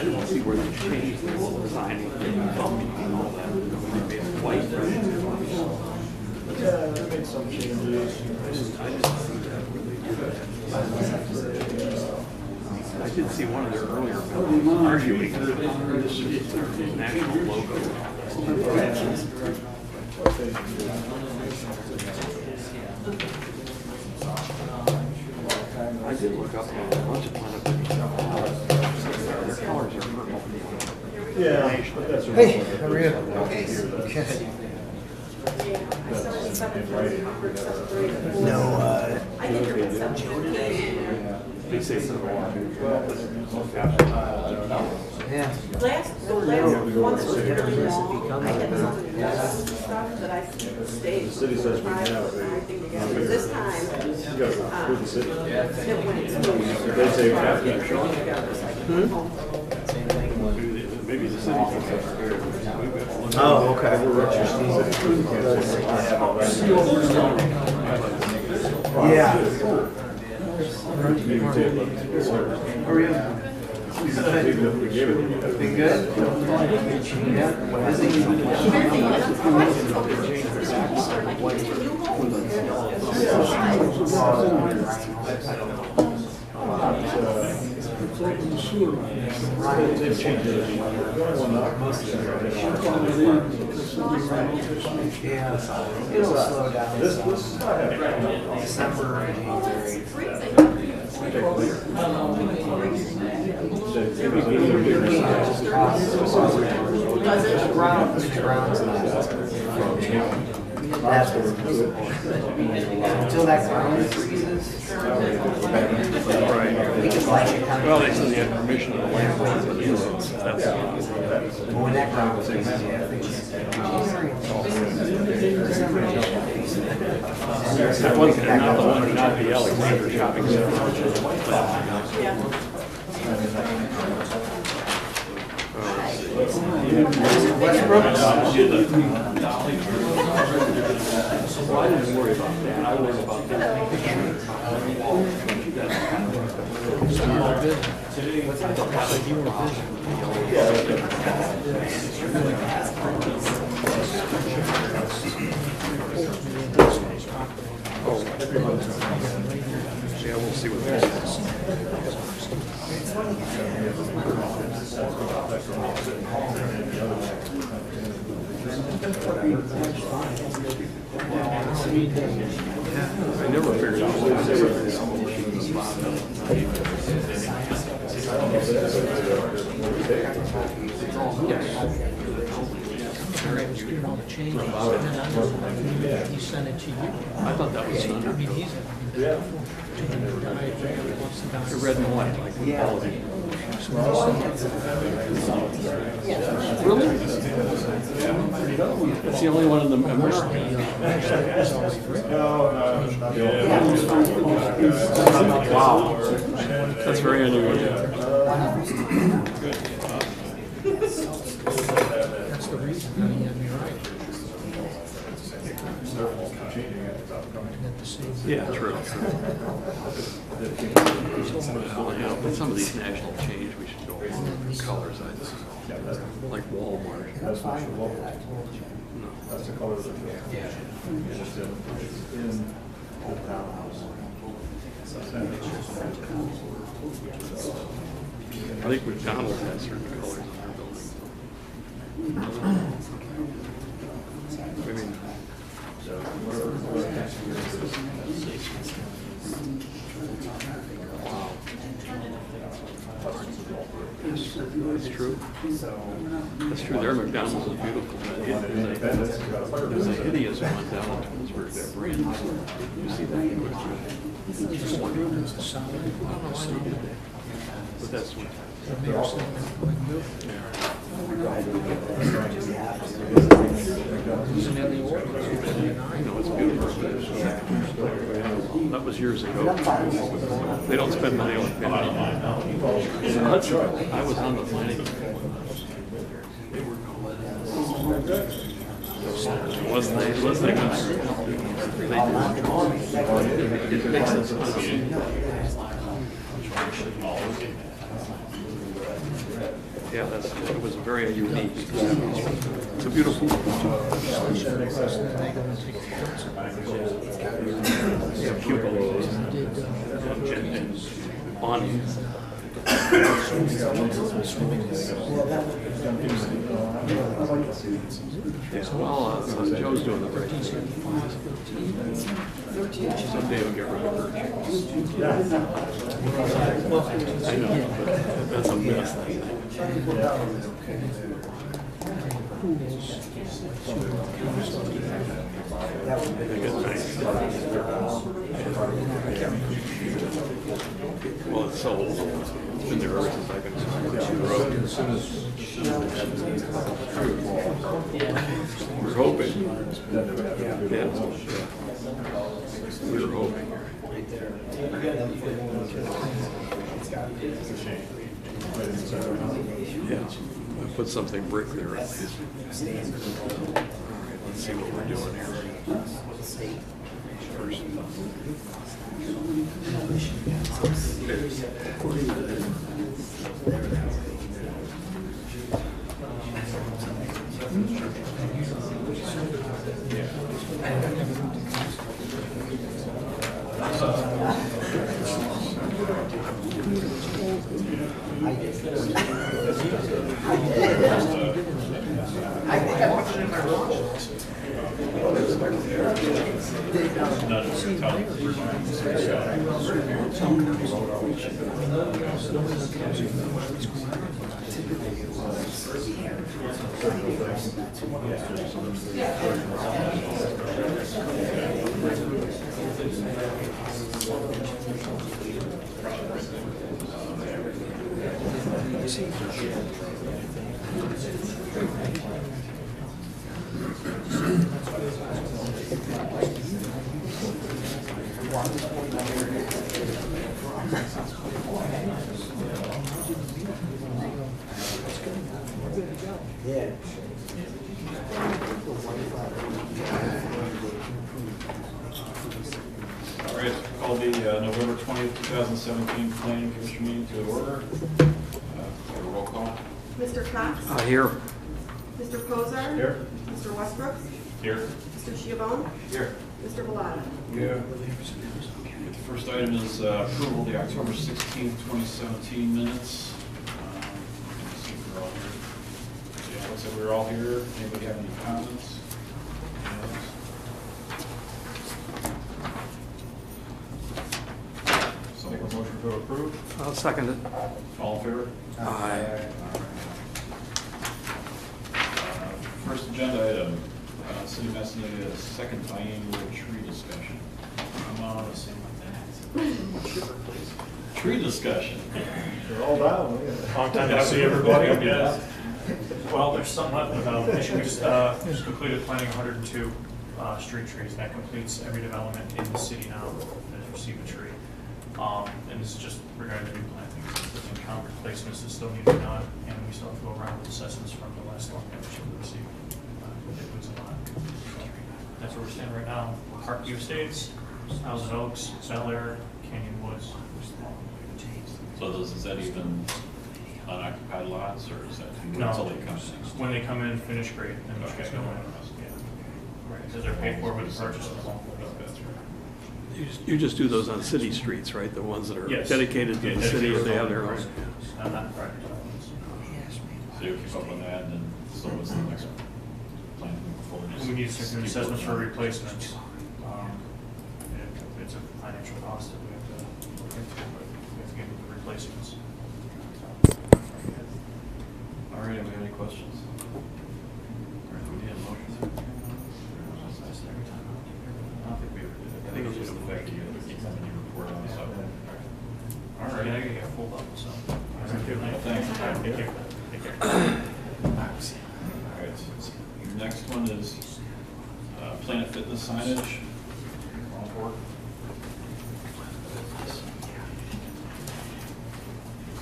didn't see where they changed the designing and all that. Maybe it's white. Yeah, they made some changes. I did see one of their earlier buildings arguing that it was their national logo. I did look up a bunch of Planet Fitness. Their colors are purple. Yeah, but that's Hey, how are you? Okay. No, They say so. yeah. The last one that was really long, I had some stuff that I stayed. The city says we have it. Everything together. This time, You gotta approve the city. it went smooth. They say we have to. Maybe the city thinks that's fair. Oh, okay. Yeah. How are you? Even if we gave it, Been good? Yeah. Busy? they've changed it. Yeah. It'll slow down. This is not happening. December and January. That's what until that ground freezes. Right. Well, they said they had permission of the landlord to use it. That's But when that ground freezes, yeah. that wasn't not the one, not the Alexander shopping center. Westbrook? Well, I didn't worry about that. I worried about that. Yeah, we'll see what this is. I never figured out what it all the changes, and then he sent it to you. I thought that was I mean, he's red and white, like quality. Really? That's the only one in the American. Wow. That's very unusual. That's the reason. I mean, you're right. Yeah, true. Yeah, but some of these national change, we should go along with colors. Like Walmart. That's not your local. No. That's the color of the field. It's just in the townhouse. I think McDonald's has certain colors on their buildings. I mean, wow. That's true. That's true. Their McDonald's is beautiful. There's a hideous one down in Twinsburg, that brand. You see that? Just wondering. But that's what. I know it's beautiful. That was years ago. They don't spend money on it. I was on the planning. Wasn't they? it makes sense. Yeah, it was very unique. It's a beautiful. Yeah, cupolas and awnings. Well, Joe's doing the right thing. Someday we'll get rid of her. I know, but that's a mess. Well, it's so old. It's been there ever since I've been down the road. We're hoping. Yeah. We're hoping. Yeah. We'll put something brick there at least. Let's see what we're doing here. First. Yeah. All right, call the November 20th, 2017 Planning Commission meeting to order. A roll call. Mr. Cox? Here. Mr. Kozar? Here. Mr. Westbrook? Here. Mr. Giovanni? Here. Mr. Bellotta? Yeah. The first item is approval of the October 16th, 2017 minutes. Let's see if we're all here. Yeah, looks like we're all here. Anybody have any comments? So make a motion to approve. I'll second it. All in favor? Aye. First agenda item, City of Macedonia, second biannual tree discussion. Come on, let's see what that. Tree discussion. They're all down. Long time to see everybody. Yes. Well, there's something left about, we just completed planting 102 street trees. That completes every development in the city now that has received a tree. And this is just regarding the new plantings. There's some count replacements that still need to be done, and we still have to go around with assessments from the last one that we should receive. It was a lot. That's where we're standing right now. Parkview Estates, Thousand Oaks, Bel Air, Canyon Woods. So is that even unoccupied lots, or is that No, until they come in? when they come in, finish grade, and then Okay. just go in. Because they're paid for with the purchase of the home. That's right. You just do those on city streets, right? The ones that are Yes. dedicated to Yeah, the city, dedicated they have their roads. own. Not private developments. So you'll keep up on that, and then so what's the next plan moving forward? Just We need certain keep assessments for working on it. replacements. It's a financial cost that we have to look into, but we have to get the replacements. All right, do we have any questions? All right, we need a motion. I don't think we ever did it. I think it's just the fact that you keep having your report on this. All Yeah, right. I get full up, so. Thank you. Thanks. Take care. Take care. All right, so next one is Planet Fitness signage. All for it.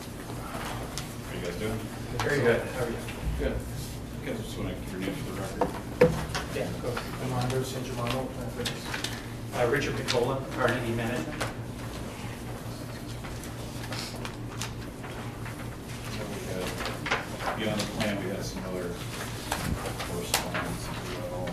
How you guys doing? Very good. How are you? Good. Okay, just want to give your name for the record. Yeah, go. Armando San Germano, Richard Picola, Carnegie Management. Beyond the plan, we had some other correspondence as well.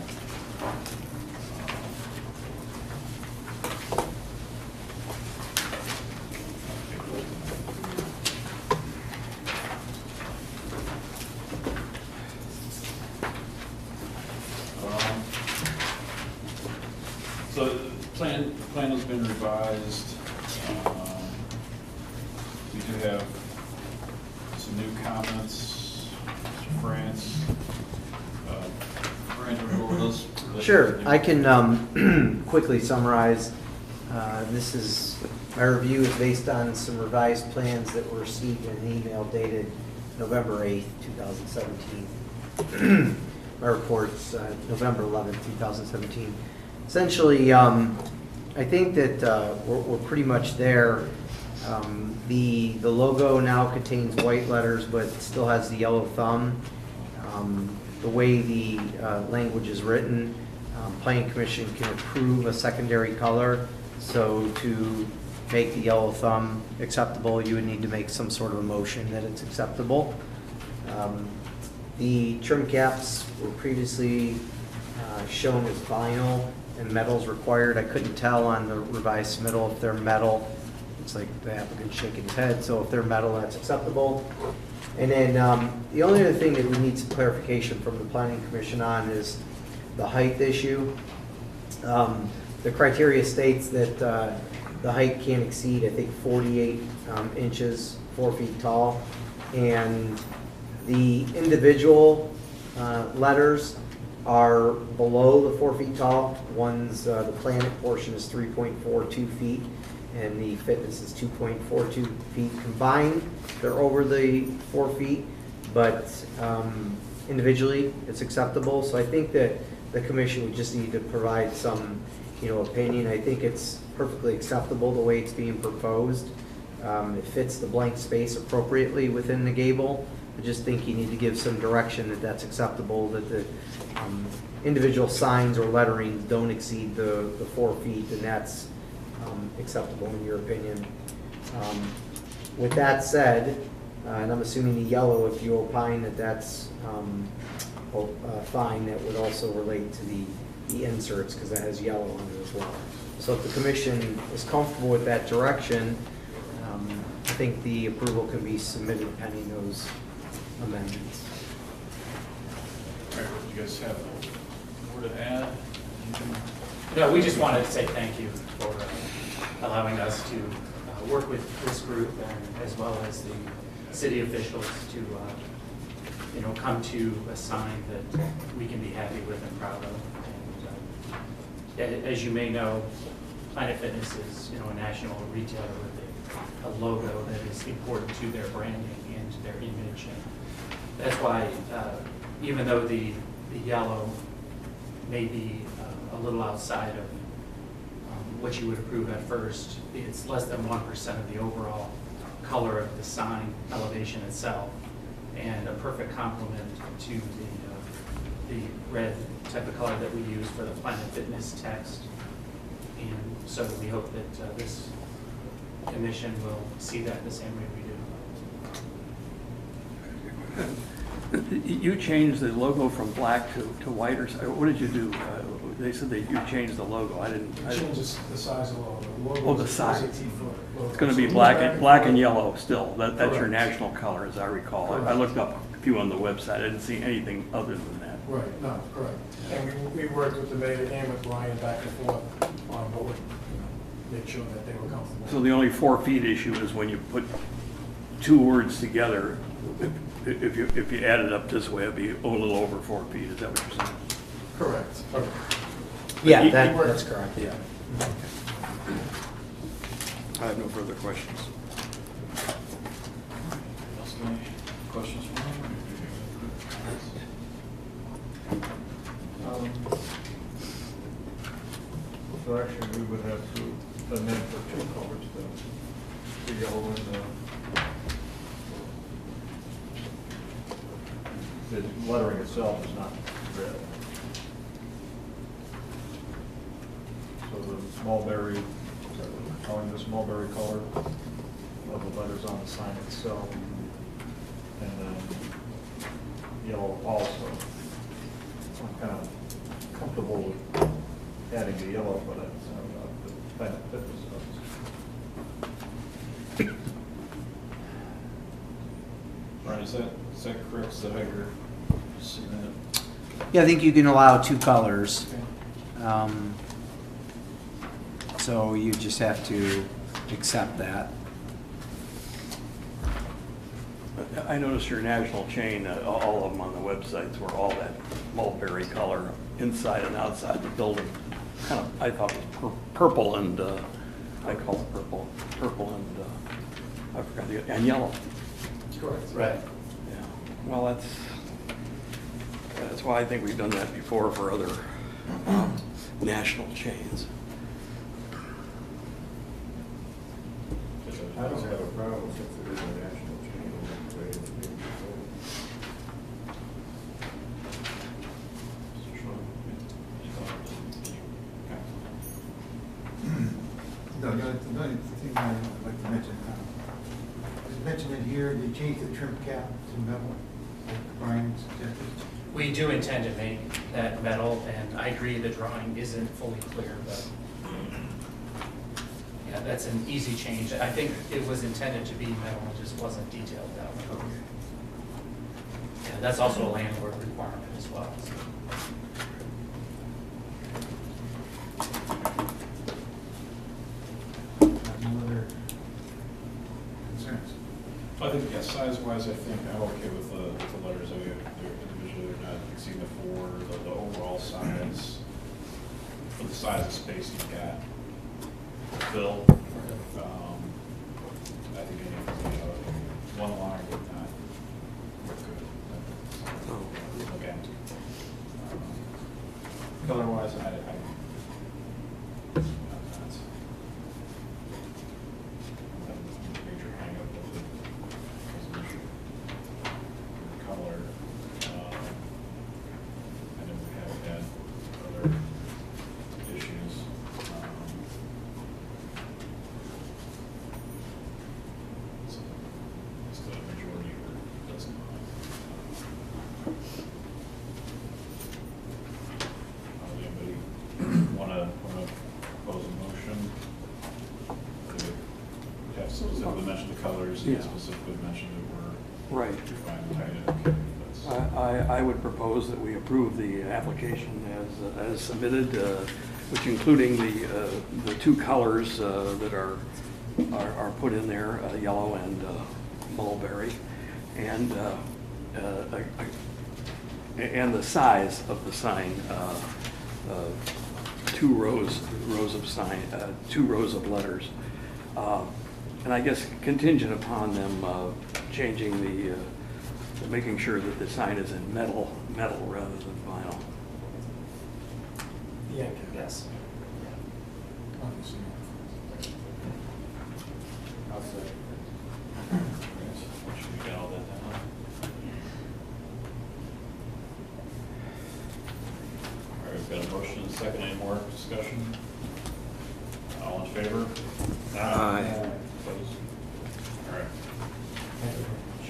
So the plan has been revised. We do have some new comments. Mr. France. Brandon, go over those. Sure, I can quickly summarize. This is, my review is based on some revised plans that were received in an email dated November 8th, 2017. My report's November 11th, 2017. Essentially, I think that we're pretty much there. The logo now contains white letters, but still has the yellow thumb. The way the language is written, Planning Commission can approve a secondary color. So to make the yellow thumb acceptable, you would need to make some sort of a motion that it's acceptable. The trim caps were previously shown as vinyl and metal's required. I couldn't tell on the revised submittal if they're metal. It's like the applicant shaking his head. So if they're metal, that's acceptable. And then the only other thing that we need some clarification from the Planning Commission on is the height issue. The criteria states that the height can't exceed, I think, 48 inches, 4 feet tall. And the individual letters are below the 4 feet tall. One's, the planet portion is 3.42 feet, and the fitness is 2.42 feet combined. They're over the 4 feet, but individually it's acceptable. So I think that the commission would just need to provide some, opinion. I think it's perfectly acceptable the way it's being proposed. It fits the blank space appropriately within the gable. I just think you need to give some direction that that's acceptable, that the individual signs or letterings don't exceed the 4 feet, and that's acceptable in your opinion. With that said, and I'm assuming the yellow, if you opine that that's fine, that would also relate to the inserts, because that has yellow on it as well. So if the commission is comfortable with that direction, I think the approval can be submitted pending those amendments. All right, you guys have more to add? No, we just wanted to say thank you for allowing us to work with this group, and as well as the city officials to come to a sign that we can be happy with and proud of. And as you may know, Planet Fitness is a national retailer with a logo that is important to their branding and to their image. And that's why, even though the yellow may be a little outside of what you would approve at first, it's less than 1% of the overall color of the sign elevation itself, and a perfect complement to the red type of color that we use for the Planet Fitness text. And so we hope that this commission will see that the same way we do. You changed the logo from black to white, or what did you do? They said that you changed the logo. I didn't. It changes the size of the logo. The logo Oh, the is size. 18-foot logo. It's going to be So black and yellow still. That's your Correct. national color, as I recall. I Correct. looked up a few on the website. I didn't see anything other than that. Right, no, correct. And we worked with the mayor and with Brian back and forth on what would, make sure that they were comfortable. So the only 4 feet issue is when you put two words together. If you add it up this way, it'd be a little over 4 feet. Is that what you're saying? Correct. Okay. Yeah, He that's correct. Yeah. I have no further questions. Else got any questions for me? So actually, we would have to amend for two colors, the yellow and the lettering itself is not red. So the mulberry calling this mulberry color of the letters on the sign itself. And then yellow also. I'm kind of comfortable with adding the yellow, but it's the Planet Fitness stuff. Brian, is that correct? Is that how you're seeing it? Yeah, I think you can allow 2 colors. So you just have to accept that. I noticed your national chain, all of them on the websites were all that mulberry color inside and outside the building. Kind of, I thought it was purple and, I call it purple and, I forgot and yellow. Correct. Right. Yeah, well, that's why I think we've done that before for other national chains. I don't have a problem since it is a national chain. The way it's being sold. No, the only thing I'd like to mention, is mentioned in here, they changed the trim cap to metal, like Brian suggested. We do intend to make that metal, and I agree the drawing isn't fully clear, but yeah, that's an easy change. I think it was intended to be metal, it just wasn't detailed that way. Yeah, that's also a landlord requirement as well. So. No other concerns. I think, yeah, size-wise, I think I'm okay with the letters. They're individually, they're not exceeding the 4, the overall size, for the size of space you've got. Bill, I think anything, one line would not look good. Look at. Color-wise, not major hang-up with the resolution. Color, I know we have had other issues. So it's the majority or doesn't. Anybody wanna propose a motion? To have specifically mentioned the colors, and Yeah. specifically mentioned that we're Right. fine and tight, okay, that's. I would propose that we approve the application as submitted, which including the 2 colors that are put in there, yellow and mulberry, and the size of the sign, 2 rows of sign, 2 rows of letters, and I guess contingent upon them changing making sure that the sign is in metal rather than vinyl. Yeah. Yes. Obviously. I'll say. Should we get all that down? All right, we've got a motion and a second. Any more discussion? All in favor? Aye. Opposed? All right.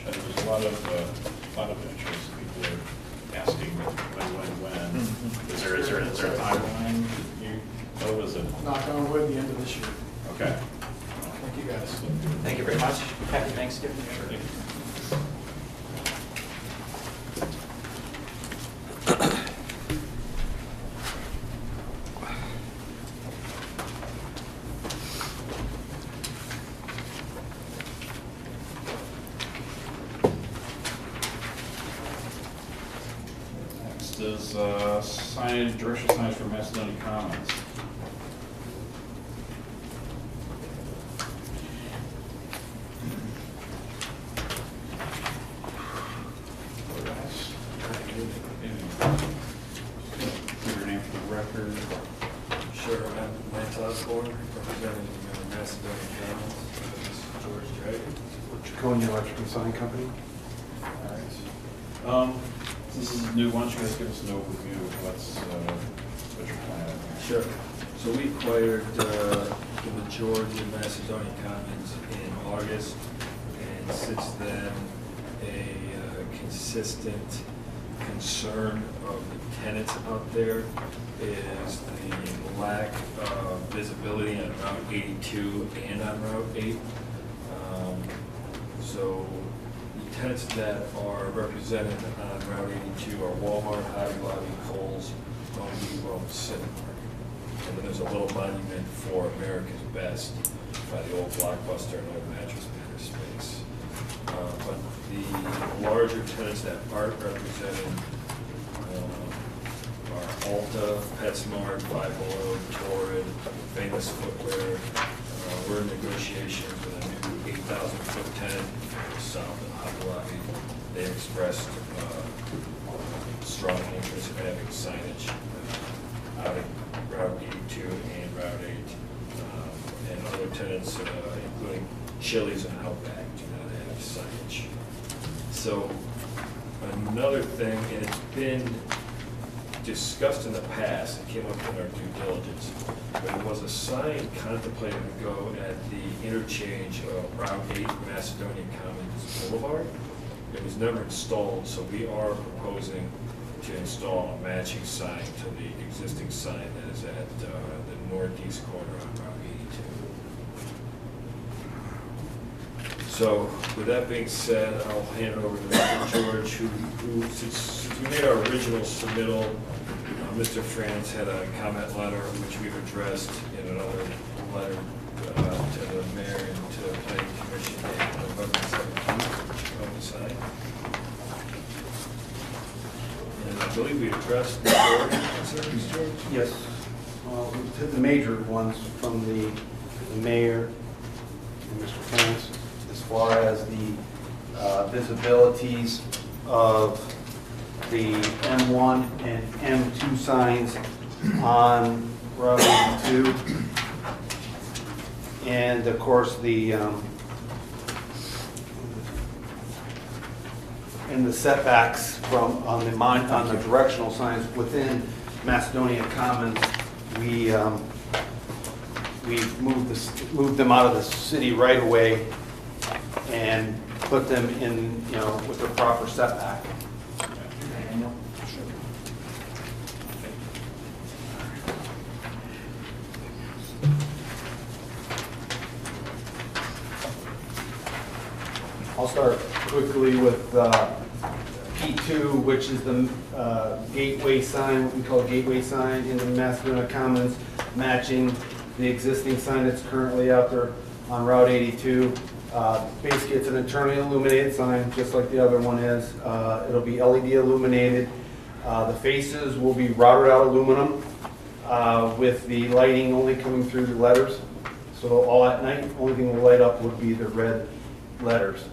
There's a lot of interest. People are asking when. Is there a timeline? You, what was it? Knock on wood, the end of this year. Okay. Thank you, guys. Thank you very much. Happy Thanksgiving. Next is signage, directional signage for Macedonia Commons. Give your name for the record. Sure, I'm Lance Osborne, representing Macedonia Commons. This is George Dragon. Jaconia Electrical Sign Company. All right. This is new. Why don't you guys give us an overview of what's your plan? Sure. So we acquired the majority of Macedonia Commons in August, and since then, a consistent concern of the tenants out there is the lack of visibility on Route 82 and on Route 8. So the tenants that are represented on Route 82 are Walmart, Hobby Lobby, Kohl's, Home Depot, and Cinemark. And then there's a little monument for America's Best by the old Blockbuster and old Mattress Maker space. But the larger tenants that aren't represented are Ulta, PetSmart, Five Below, Torrid, Famous Footwear. We're in negotiations with a new 8,000-foot tenant south of Hobby Lobby. They expressed strong interest in having signage out at Route 82 and Route 8. And other tenants, including Chili's and Outback, do not have signage. So another thing, and it's been discussed in the past, it came up in our due diligence, but it was a sign contemplated to go at the interchange of Route 8 Macedonia Commons Boulevard. It was never installed, so we are proposing to install a matching sign to the existing sign that is at the northeast corner on Route 82. So with that being said, I'll hand it over to Mr. George, who since we made our original submittal, Mr. Franz had a comment letter which we've addressed in another letter to the mayor and to the planning commission dated November 17th, which you all signed. And I believe we addressed the board concerns, George? Yes. The major ones from the mayor and Mr. France, as far as the visibilities of the M1 and M2 signs on Route 82, and of course the setbacks from on the directional signs within Macedonia Commons. We've moved them out of the city right away and put them in, with their proper setback. I'll start quickly with P2, which is the gateway sign, what we call gateway sign in the Macedonia Commons, matching the existing sign that's currently out there on Route 82. Basically, it's an internally illuminated sign, just like the other one is. It'll be LED illuminated. The faces will be routed out aluminum with the lighting only coming through the letters. So all at night, only thing will light up would be the red letters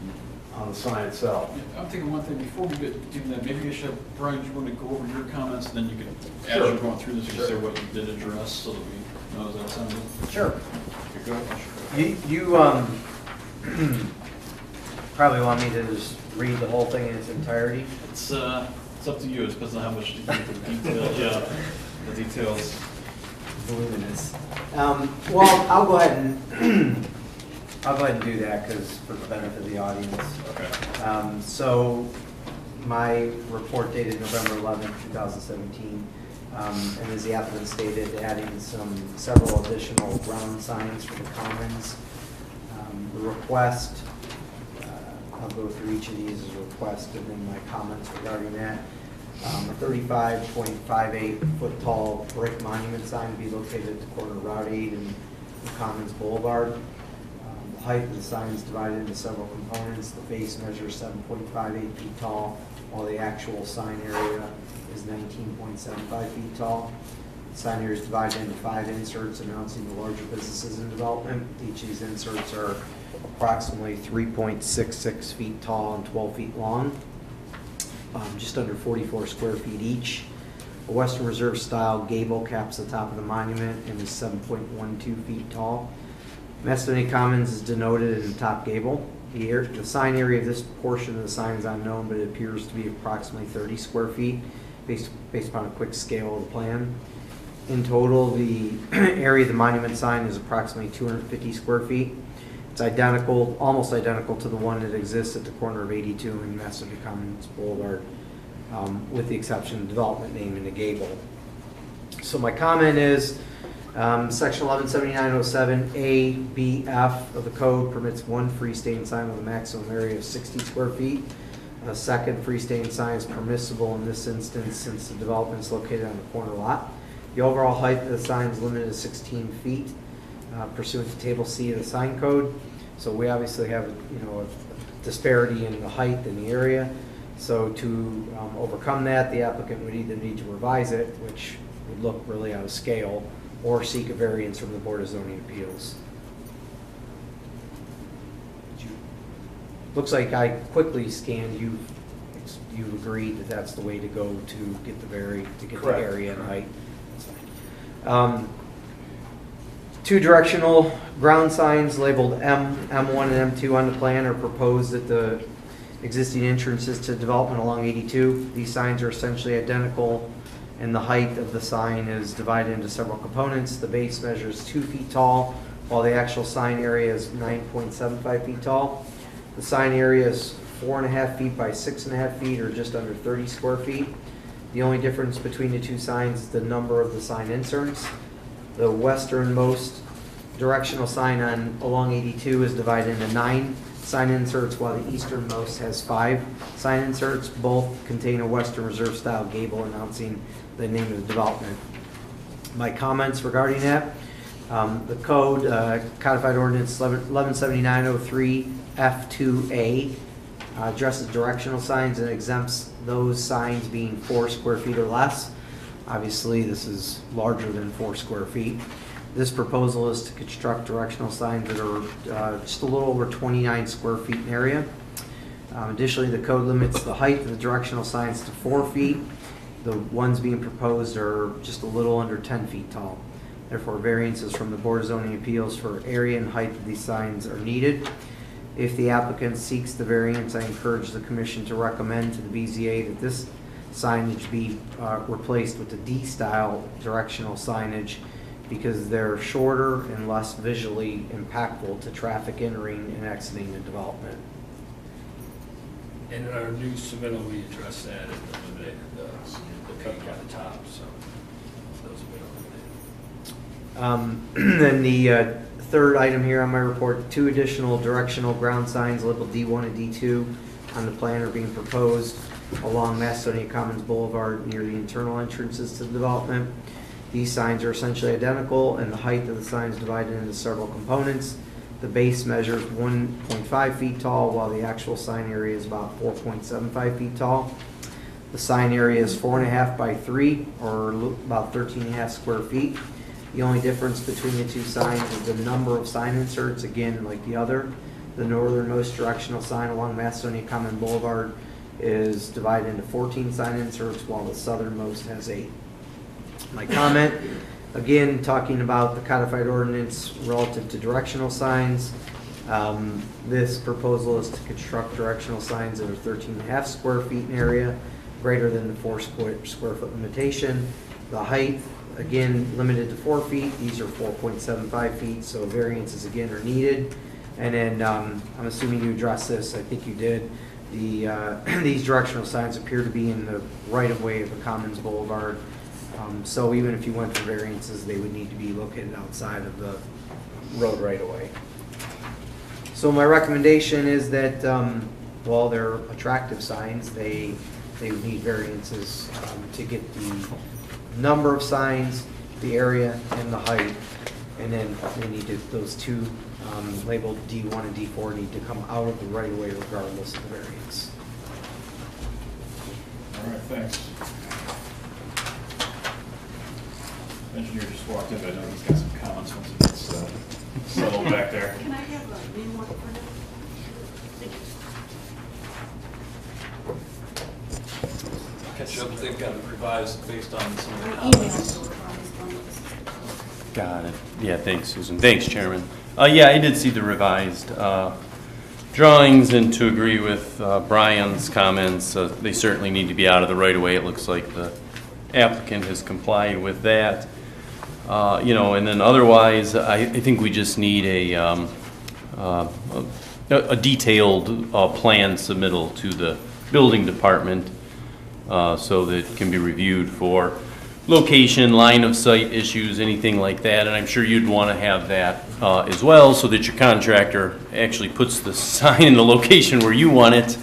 on the sign itself. I'm thinking one thing, before we get to that, maybe you should, Brian, you want to go over your comments, and then you can, as Sure. you're going through this, you can say what you did address, so that we know. Does that sound good? Sure. Okay, go ahead. You probably want me to just read the whole thing in its entirety? It's up to you, it depends on how much you get the details. Yeah, the details. Voluminous. Well, I'll go ahead and do that because for the benefit of the audience. Okay. So my report dated November 11th, 2017, and as the applicant stated, adding several additional ground signs for the commons. The request, I'll go through each of these as a request and then my comments regarding that. A 35.58 foot tall brick monument sign to be located at the corner of Route 8 and the Commons Boulevard. The height of the sign is divided into several components. The base measures 7.58 feet tall, while the actual sign area is 19.75 feet tall. The sign area is divided into 5 inserts announcing the larger businesses in development. Each of these inserts are approximately 3.66 feet tall and 12 feet long. Just under 44 square feet each. A Western Reserve style gable caps the top of the monument and is 7.12 feet tall. Macedonia Commons is denoted in the top gable. The sign area of this portion of the sign is unknown, but it appears to be approximately 30 square feet based upon a quick scale of the plan. In total, the area of the monument sign is approximately 250 square feet. It's identical, almost identical to the one that exists at the corner of 82 and Macedonia Commons Boulevard, with the exception of development name in the gable. So my comment is, section 117907A, B, F of the code permits one freestanding sign with a maximum area of 60 square feet. A second freestanding sign is permissible in this instance since the development is located on a corner lot. The overall height of the sign is limited to 16 feet pursuant to Table C of the sign code. So we obviously have, a disparity in the height in the area. So to overcome that, the applicant would either need to revise it, which would look really out of scale, or seek a variance from the Board of Zoning Appeals. Looks like I quickly scanned, you've agreed that that's the way to go to get the Correct. area and height. Two directional ground signs labeled M1 and M2 on the plan are proposed at the existing entrances to development along 82. These signs are essentially identical, and the height of the sign is divided into several components. The base measures 2 feet tall, while the actual sign area is 9.75 feet tall. The sign area is 4.5 feet by 6.5 feet, or just under 30 square feet. The only difference between the two signs is the number of the sign inserts. The westernmost directional sign along 82 is divided into 9 sign inserts, while the easternmost has 5 sign inserts. Both contain a Western Reserve style gable announcing the name of the development. My comments regarding that, the code, codified ordinance 117903 F2A addresses directional signs and exempts those signs being 4 square feet or less. Obviously, this is larger than 4 square feet. This proposal is to construct directional signs that are just a little over 29 square feet in area. Additionally, the code limits the height of the directional signs to 4 feet. The ones being proposed are just a little under 10 feet tall. Therefore, variances from the Board of Zoning Appeals for area and height of these signs are needed. If the applicant seeks the variance, I encourage the Commission to recommend to the BZA that this signage be replaced with the D-style directional signage because they're shorter and less visually impactful to traffic entering and exiting the development. In our new submittal, we addressed that and eliminated the peak on the top, so those have been eliminated. Then the third item here on my report, 2 additional directional ground signs labeled D1 and D2 on the plan are being proposed along Macedonia Commons Boulevard near the internal entrances to the development. These signs are essentially identical, and the height of the signs is divided into several components. The base measures 1.5 feet tall, while the actual sign area is about 4.75 feet tall. The sign area is 4.5 by 3, or about 13.5 square feet. The only difference between the two signs is the number of sign inserts, again, like the other. The northernmost directional sign along Macedonia Common Boulevard is divided into 14 sign inserts, while the southernmost has 8. My comment, again, talking about the codified ordinance relative to directional signs. This proposal is to construct directional signs that are 13.5 square feet in area, greater than the 4 square foot limitation. The height, again, limited to 4 feet. These are 4.75 feet, so variances again are needed. And then I'm assuming you addressed this. I think you did. These directional signs appear to be in the right-of-way of the Commons Boulevard. So even if you went for variances, they would need to be located outside of the road right-of-way. So my recommendation is that while they're attractive signs, they would need variances to get the number of signs, the area, and the height. And then they need to, those two labeled D1 and D4 need to come out of the right-of-way regardless of the variance. All right, thanks. Engineer just walked in, but I know he's got some comments once he gets settled back there. Can I have a name one for him? Catch up, they've got it revised based on some of the Email. comments. Got it. Yeah, thanks, Susan. Thanks, Chairman. Yeah, I did see the revised drawings, and to agree with Brian's comments, they certainly need to be out of the right-of-way. It looks like the applicant has complied with that. You know, and then otherwise, I think we just need a detailed plan submittal to the building department so that it can be reviewed for location, line of sight issues, anything like that. And I'm sure you'd want to have that as well, so that your contractor actually puts the sign in the location where you want it,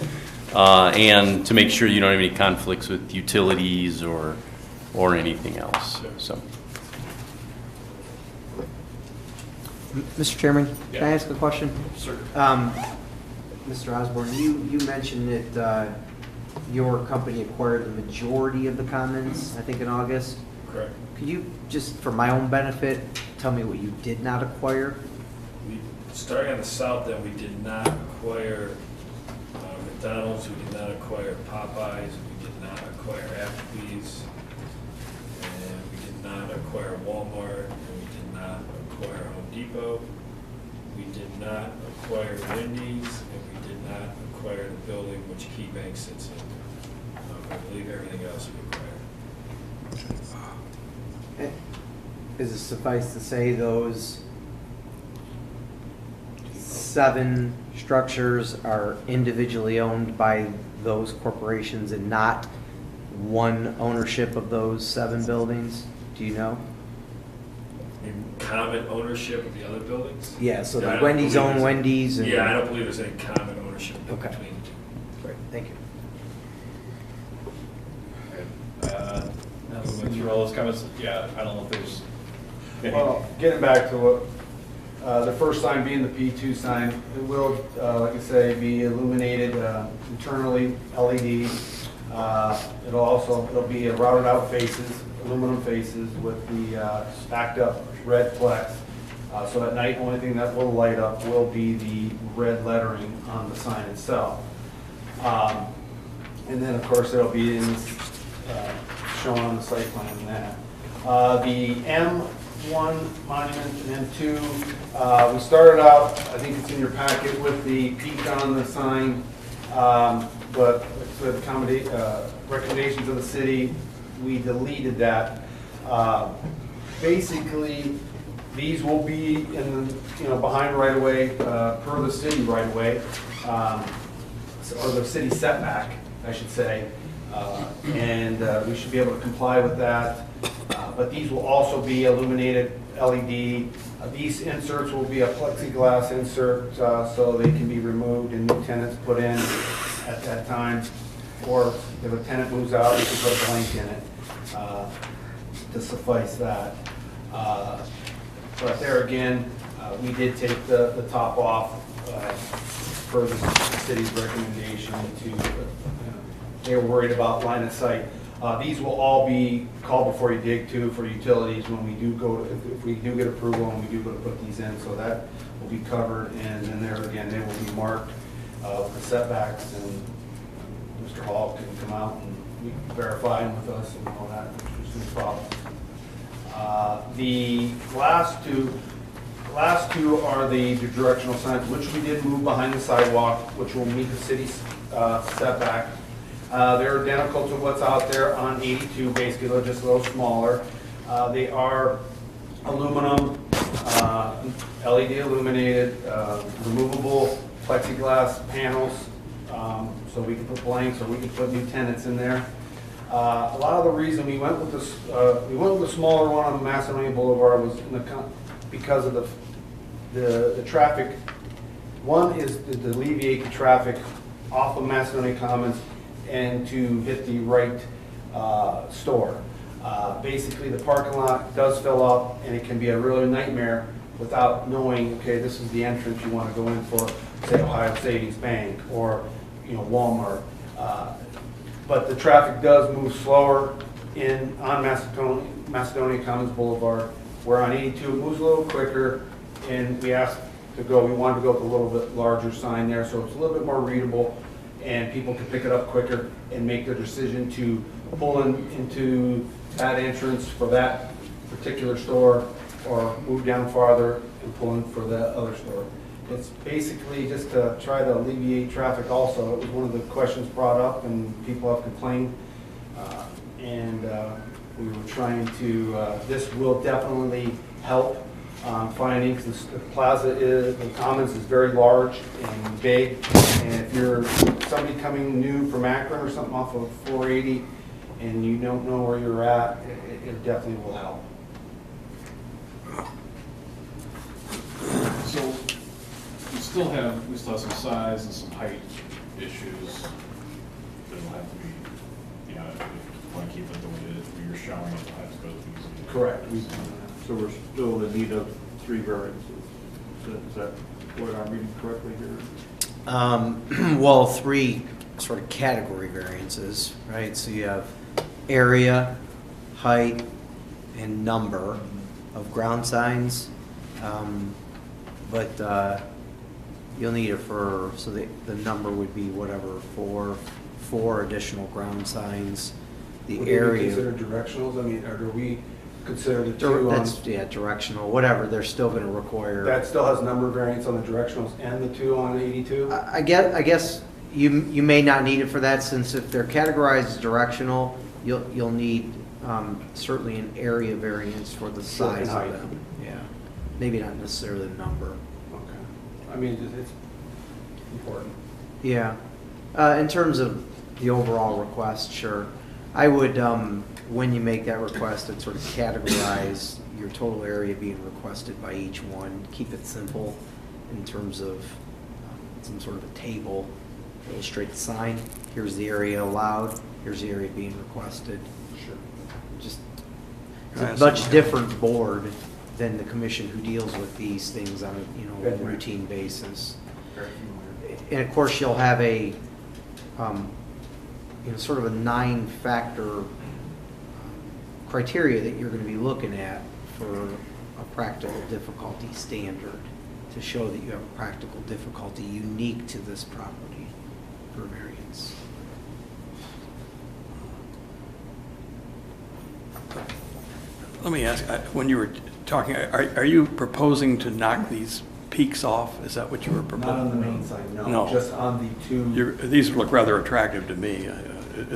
and to make sure you don't have any conflicts with utilities or anything else. So. Mr. Chairman, can I Yeah. ask a question? Sir. Mr. Osborne, you mentioned that your company acquired the majority of the commons, I think in August. Correct. Could you, just for my own benefit, tell me what you did not acquire? We, starting on the south, then we did not acquire McDonald's, we did not acquire Popeyes, we did not acquire Applebee's, and we did not acquire Walmart, and we did not acquire Home Depot. We did not acquire Wendy's, and we did not acquire the building which Key Bank sits in. I believe everything else we acquired. Is it suffice to say those 7 structures are individually owned by those corporations and not one ownership of those 7 buildings? Do you know? In common ownership of the other buildings? Yeah, so Yeah, I the don't Wendy's believe own there's- Wendy's and... Yeah, I don't believe there's any common ownership Okay. between the two. Right, thank you. Now we went through all those comments, yeah, I don't know if there's any. Well, getting back to what, the first sign being the P2 sign, it will, like I say, be illuminated internally, LED. It'll be routed out faces, aluminum faces with the stacked up red flex. So at night, only thing that will light up will be the red lettering on the sign itself. And then, of course, it'll be shown on the site plan and that. The M1 monument and M2, we started out, I think it's in your packet, with the peak on the sign, but with recommendations of the city, we deleted that. Basically, these will be in the, behind right away, per the city right away, or the city setback, I should say. And we should be able to comply with that. But these will also be illuminated LED. These inserts will be a plexiglass insert, so they can be removed and new tenants put in at that time. Or if a tenant moves out, we can put a blank in it to suffice that. But there again, we did take the top off per the city's recommendation to, they were worried about line of sight. These will all be call before you dig too for utilities when we do go to, if we do get approval and we do go to put these in, so that will be covered. And then there again, they will be marked the setbacks, and Mr. Hall can come out and we can verify them with us and all that, which is no problem. The last two are the directional signs, which we did move behind the sidewalk, which will meet the city's setback. They're identical to what's out there on 82, basically, they're just a little smaller. They are aluminum, LED illuminated, removable plexiglass panels, so we can put blanks or we can put new tenants in there. A lot of the reason we went with this, we went with the smaller one on Macedonia Boulevard was because of the traffic. One is to alleviate the traffic off of Macedonia Commons and to hit the right store. Basically, the parking lot does fill up, and it can be a real nightmare without knowing, okay, this is the entrance you want to go in for, say, Ohio Savings Bank or Walmart. But the traffic does move slower on Macedonia Commons Boulevard, where on 82 it moves a little quicker, and we wanted to go with a little bit larger sign there, so it's a little bit more readable, and people can pick it up quicker and make their decision to pull into that entrance for that particular store, or move down farther and pull in for the other store. It's basically just to try to alleviate traffic also. It was one of the questions brought up and people have complained. We were trying to, this will definitely help finding, because the plaza is, the Commons is very large and big. And if you're somebody coming new from Akron or something off of 480 and you don't know where you're at, it definitely will help. So we still have some size and some height issues that'll have to be, you know, if you want to keep it the way it is, where you're showing it, it'll have to go through. Correct. So we're still in need of 3 variances. Is that what I'm reading correctly here? Well, 3 sort of category variances, right? So you have area, height, and number of ground signs. But you'll need it for, so the number would be whatever, 4 additional ground signs. The Would they be area. considered directionals? I mean, or do we consider the 2 on? That's, yeah, directional, whatever, they're still gonna require. That still has number variance on the directionals and the 2 on 82? I guess you may not need it for that, since if they're categorized as directional, you'll need certainly an area variance for the size of height. them. Yeah, maybe not necessarily the number. Okay. I mean, it's important. Yeah, in terms of the overall request, sure. I would, when you make that request, I'd sort of categorize your total area being requested by each one. Keep it simple in terms of some sort of a table, illustrate the sign. Here's the area allowed, here's the area being requested. Sure. Just, it's a much different board than the commission who deals with these things on a, Right. routine basis. Very familiar. And of course, you'll have a, sort of a 9-factor criteria that you're going to be looking at for a practical difficulty standard to show that you have a practical difficulty unique to this property for variance. Let me ask, when you were talking, are you proposing to knock these peaks off? Is that what you were proposing? Not on the main side, no. No. Just on the 2. These look rather attractive to me.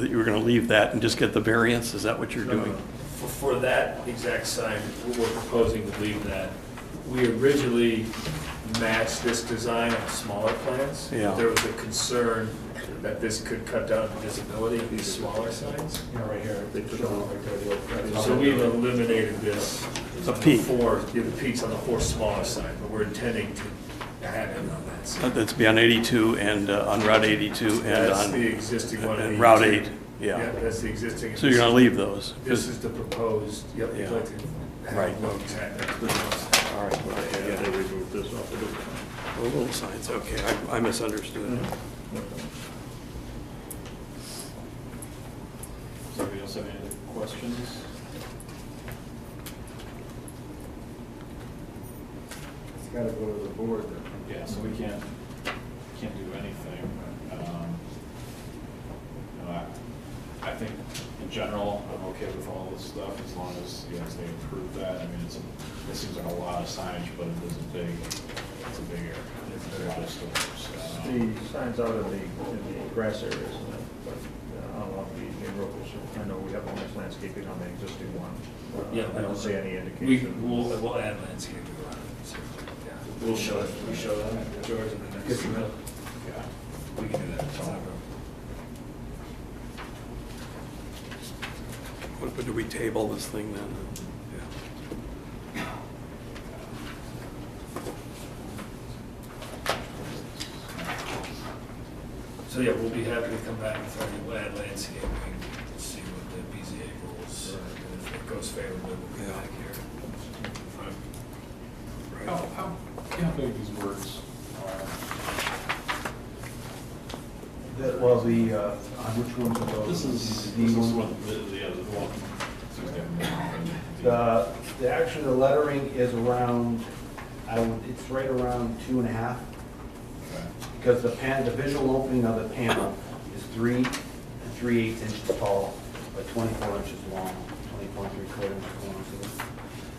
You were going to leave that and just get the variance? Is that what you're doing? For that exact sign, we're proposing to leave that. We originally matched this design on smaller plans. Yeah. There was a concern that this could cut down the visibility of these smaller signs. Right here. They put them right there. So we've eliminated this. The peak. The peaks on the 4 smaller signs, but we're intending to have it on that side. That's be on 82 and on Route 82 and That's on the existing one. and Route 8. Yeah, Yeah. that's the existing. So you're going to leave those? This is the proposed, yep, Yeah. you'd like to have Right. one tent. All right. Yeah, they removed this off the book. The little signs, okay, I misunderstood. Does anybody else have any other questions? It's got to go to the board then. Yeah, so we can't do anything. I think in general, I'm okay with all this stuff as long as, they approve that. I mean, it seems like a lot of signage, but it is a big area. It's a lot of stores. The signs out in the grass areas, but along the main road, I know we have a nice landscaping on the existing one. Yeah, I don't see any We, indication. we'll add landscaping around it. So, yeah. We'll show that, George, in the next email. Yeah. We can do that. It's not a problem. But do we table this thing then? Yeah. So yeah, we'll be happy to come back and try to add landscaping, see what the BZA rules, and if it goes favorably, we'll be back here. How big these words are? Well, on which ones are those? This is The one- one, the other one. Actually, the lettering is around, it's right around 2.5, because the visual opening of the panel is 3 3/8 inches tall, but 24 inches long, 24 and 3/4 inches long.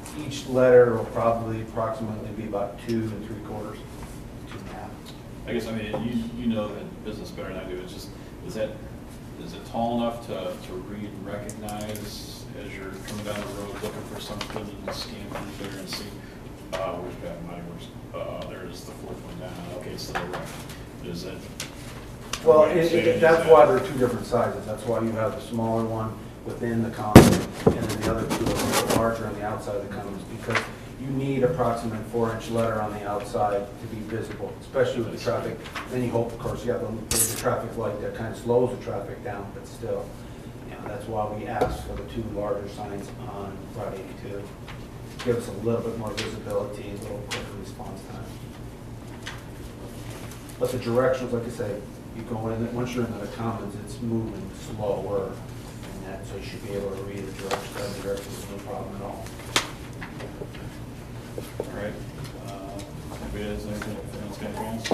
So each letter will probably approximately be about 2 3/4, 2.5. I guess, I mean, you know the business better than I do. It's just, is that is it tall enough to read and recognize as you're coming down the road looking for something and scan through there and see, where's that mine, there's the fourth one down, okay, it's to the right. Is it? Well, that's why they're two different sizes. That's why you have the smaller one within the column, and then the other two are a little larger on the outside of the columns, because you need approximate 4-inch letter on the outside to be visible, especially with the traffic. Then you hope, of course, you have the traffic light that kind of slows the traffic down, but still, you know, that's why we asked for the two larger signs on Route 82. Give us a little bit more visibility, a little quicker response time. But the directions, like I say, you go in, once you're in the commons, it's moving slower, and that, so you should be able to read the directions, no problem at all. All right. Anybody has anything else got comments?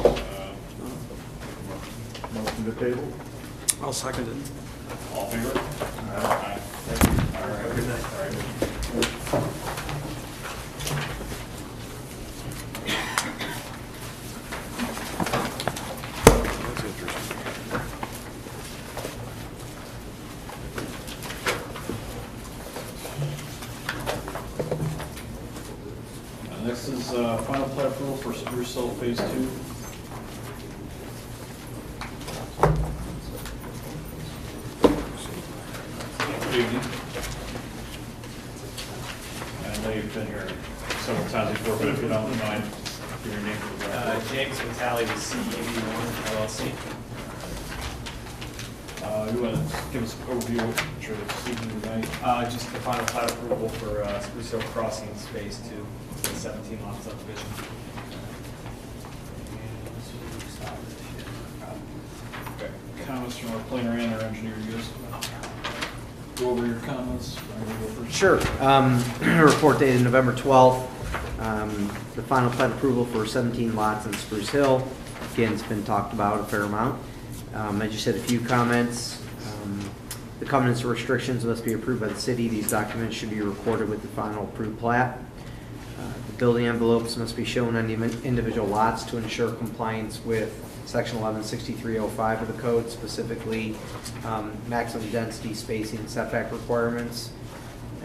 Motion to table? I'll second it. All in favor? Aye. All right. Good night. All right. That's interesting. Next is final plat approval for Spruce Hill Phase 2. Good evening. I know you've been here several times before, but if you don't mind, give your name for the record. James Vitale with CEV1 LLC. You want to give us an overview of what you're seeking tonight? Just the final plat approval for Spruce Hill Crossings Phase 2, the 17 lot subdivision. Okay. Comments from our planner and our engineer, you guys? Go over your comments. Sure. Report dated November 12th. The final plat approval for 17 lots in Spruce Hill. Again, it's been talked about a fair amount. I just had a few comments. The covenants and restrictions must be approved by the city. These documents should be recorded with the final approved plat. The building envelopes must be shown on the individual lots to ensure compliance with Section 116305 of the code, specifically maximum density, spacing, and setback requirements.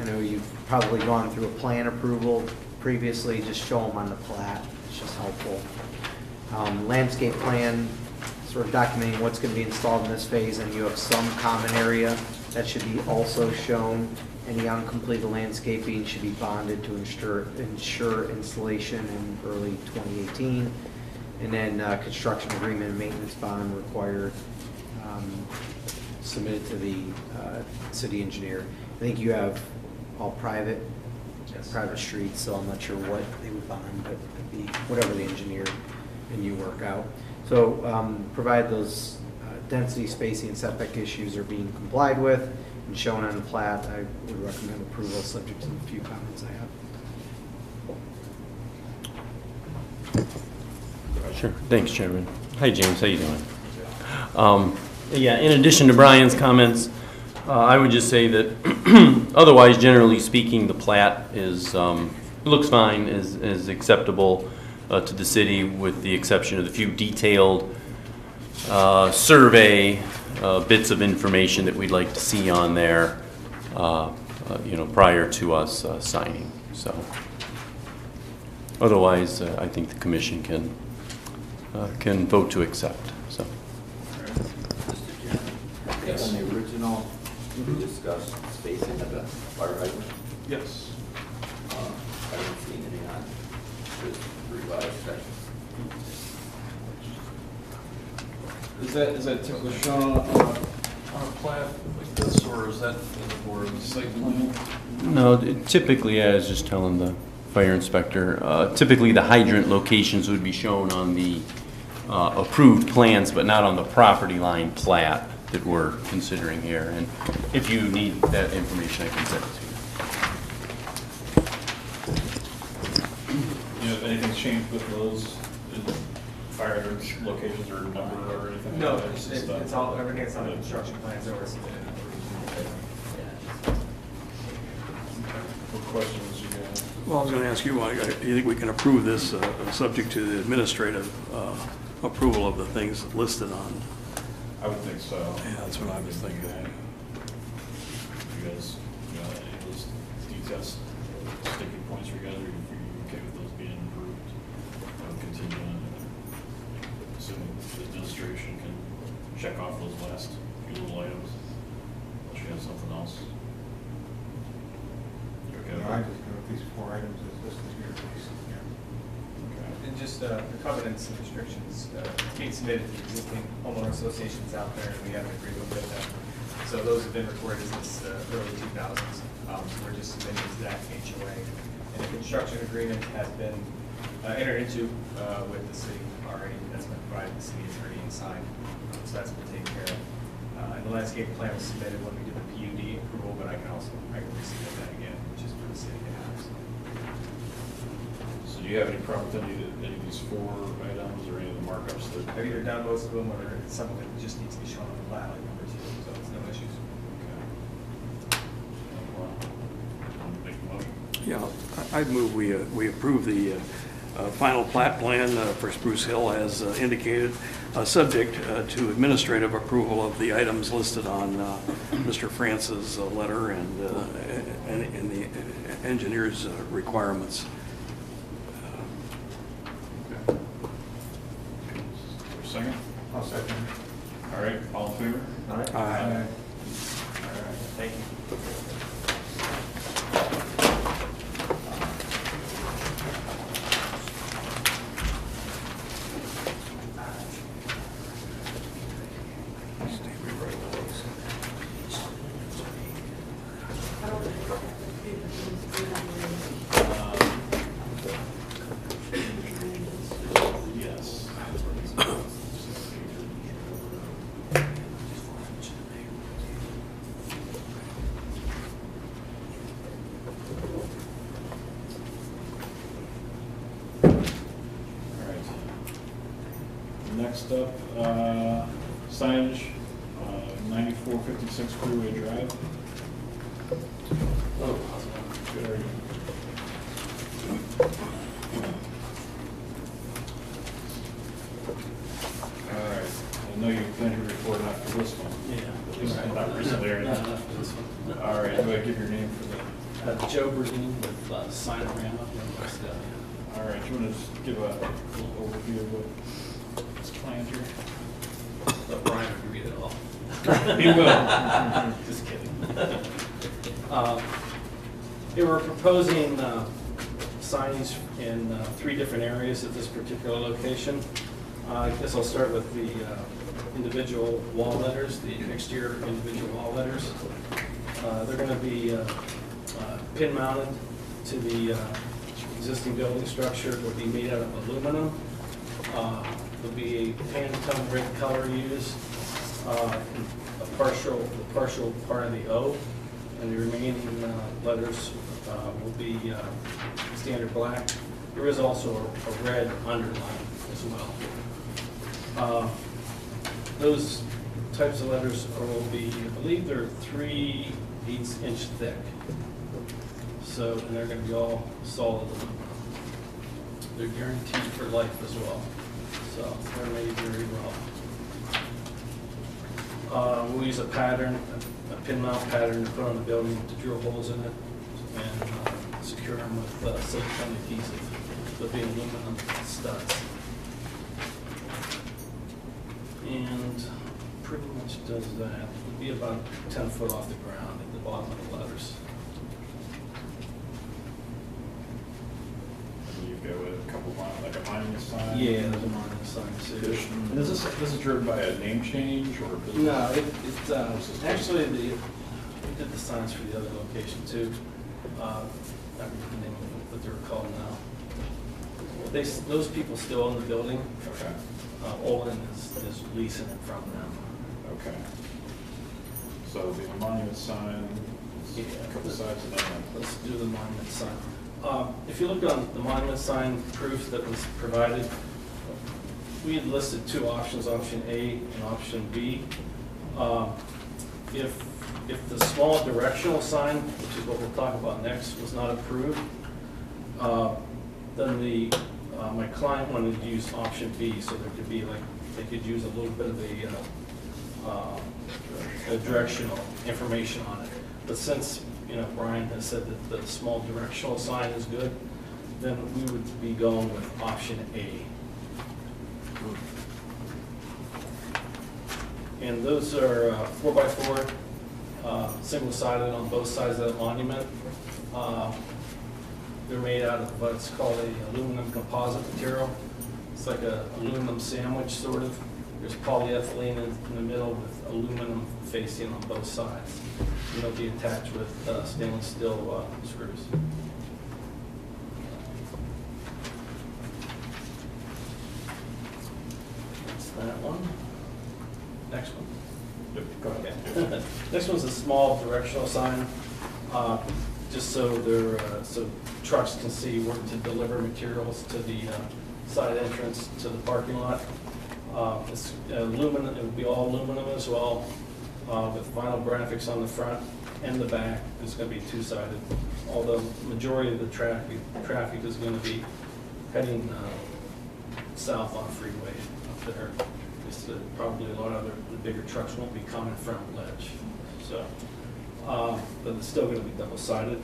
I know you've probably gone through a plan approval previously. Just show them on the plat. It's just helpful. Landscape plan, sort of documenting what's going to be installed in this phase, and you have some common area that should be also shown. Any uncompleted landscaping should be bonded to ensure installation in early 2018. And then construction agreement and maintenance bond required, submitted to the city engineer. I think you have all private streets, so I'm not sure what they would bond, but it'd be whatever the engineer and you work out. So provide those density, spacing, and setback issues are being complied with and shown on the plat. I would recommend approval subject to the few comments I have. Sure. Thanks, Chairman. Hi, James. How you doing? Yeah, in addition to Brian's comments, I would just say that otherwise, generally speaking, the plat is looks fine, is acceptable to the city, with the exception of the few detailed survey bits of information that we'd like to see on there, prior to us signing. So, otherwise, I think the commission can vote to accept. So. Yes. On the original, we discussed spacing of the fire hydrant. Yes. I haven't seen any on this revised section. Is that typically shown on a plat like this, or is that for the site plan? No, typically, I was just telling the fire inspector, typically the hydrant locations would be shown on the approved plans, but not on the property line plat that we're considering here. And if you need that information, I can send it to you. If anything's changed with those fire hydrants locations or number or anything? No, like that? It's just, it's all, everything that's on the construction plans over submitted. What questions you got? Well, I was going to ask you, you think we can approve this subject to the administrative approval of the things listed I would think so. Yeah, that's what I was thinking. You guys, any of those details, sticking points for you guys, or if you're okay with those being approved? I would continue on, assuming the administration can check off those last few little items, unless you have something else. You okay with I that? just go with these 4 items as listed here, please. Yeah. And just the covenants and restrictions being submitted to the existing homeowner associations out there, and we have an agreement with them. So those have been recorded since the early 2000s. So we're just submitting to that HOA. And a construction agreement has been entered into with the city already. That's been provided to the city attorney and signed. So that's been taken care of. And the landscape plan was submitted when we did the PUD approval, but I can resubmit that again, which is for the city to have. So do you have any problem with any of these 4 items or any of the markups that? I've either done most of them or some of it just needs to be shown on the plat, like number 2, so it's no issues. Make a motion. Yeah, I'd move we approve the final plat plan for Spruce Hill as indicated, subject to administrative approval of the items listed on Mr. France's letter and the engineer's requirements. Okay. Second? I'll second. All right, all in favor? All right. Aye. All right. Thank you. Yes. All right. Next up, signage, 9456 Freeway Drive. Oh, good, are you? All right, I know you planned your report after this one. Yeah. At least not recently or anything. No, not this one. All right, do I give your name for the? Joe Burdine with Signorama in Macedonia. All right, do you want to just give a little overview of what's planned here? But Brian would read it all. He will. Just kidding. They were proposing signs in 3 different areas at this particular location. I guess I'll start with the individual wall letters, the exterior individual wall letters. They're going to be pin mounted to the existing building structure. Will be made out of aluminum. There'll be a Pantone red color used, the partial part of the O, and the remaining letters will be standard black. There is also a red underline as well. Those types of letters will be, I believe they're 3/8 inch thick. So, and they're going to be all solid aluminum. They're guaranteed for life as well. So they're made very well. We'll use a pattern, a pin mount pattern to put on the building to drill holes in it and secure them with silicone adhesive. They'll be aluminum studs. And pretty much does that. It'll be about 10 foot off the ground at the bottom of the letters. You've got a couple like a monument sign. Yeah, there's a monument sign too. And is this is driven by a name change or? No, actually we did the signs for the other location too. I forget the name of what they're called now. Those people still own the building. Okay. Olin is leasing it from them. Okay. So the monument sign, Yeah. a couple sides of that. Let's do the monument sign. If you look on the monument sign proof that was provided, we had listed 2 options, option A and option B. If the small directional sign, which is what we'll talk about next, was not approved, then my client wanted to use option B, so there could be like, they could use a little bit of a directional information on it. But since, Brian has said that the small directional sign is good, then we would be going with option A. And those are 4x4, single-sided on both sides of that monument. They're made out of what's called a aluminum composite material. It's like a aluminum sandwich, sort of. There's polyethylene in the middle with aluminum facing on both sides. And they'll be attached with stainless steel screws. That's that one. Next one. Go ahead. Next one's a small directional sign, just so so trucks can see where to deliver materials to the side entrance to the parking lot. It's aluminum. It would be all aluminum as well, with vinyl graphics on the front and the back. It's going to be two-sided. Although majority of the traffic is going to be heading south on freeway up there. Probably a lot of the bigger trucks won't be coming from Ledge. So, but it's still going to be double-sided.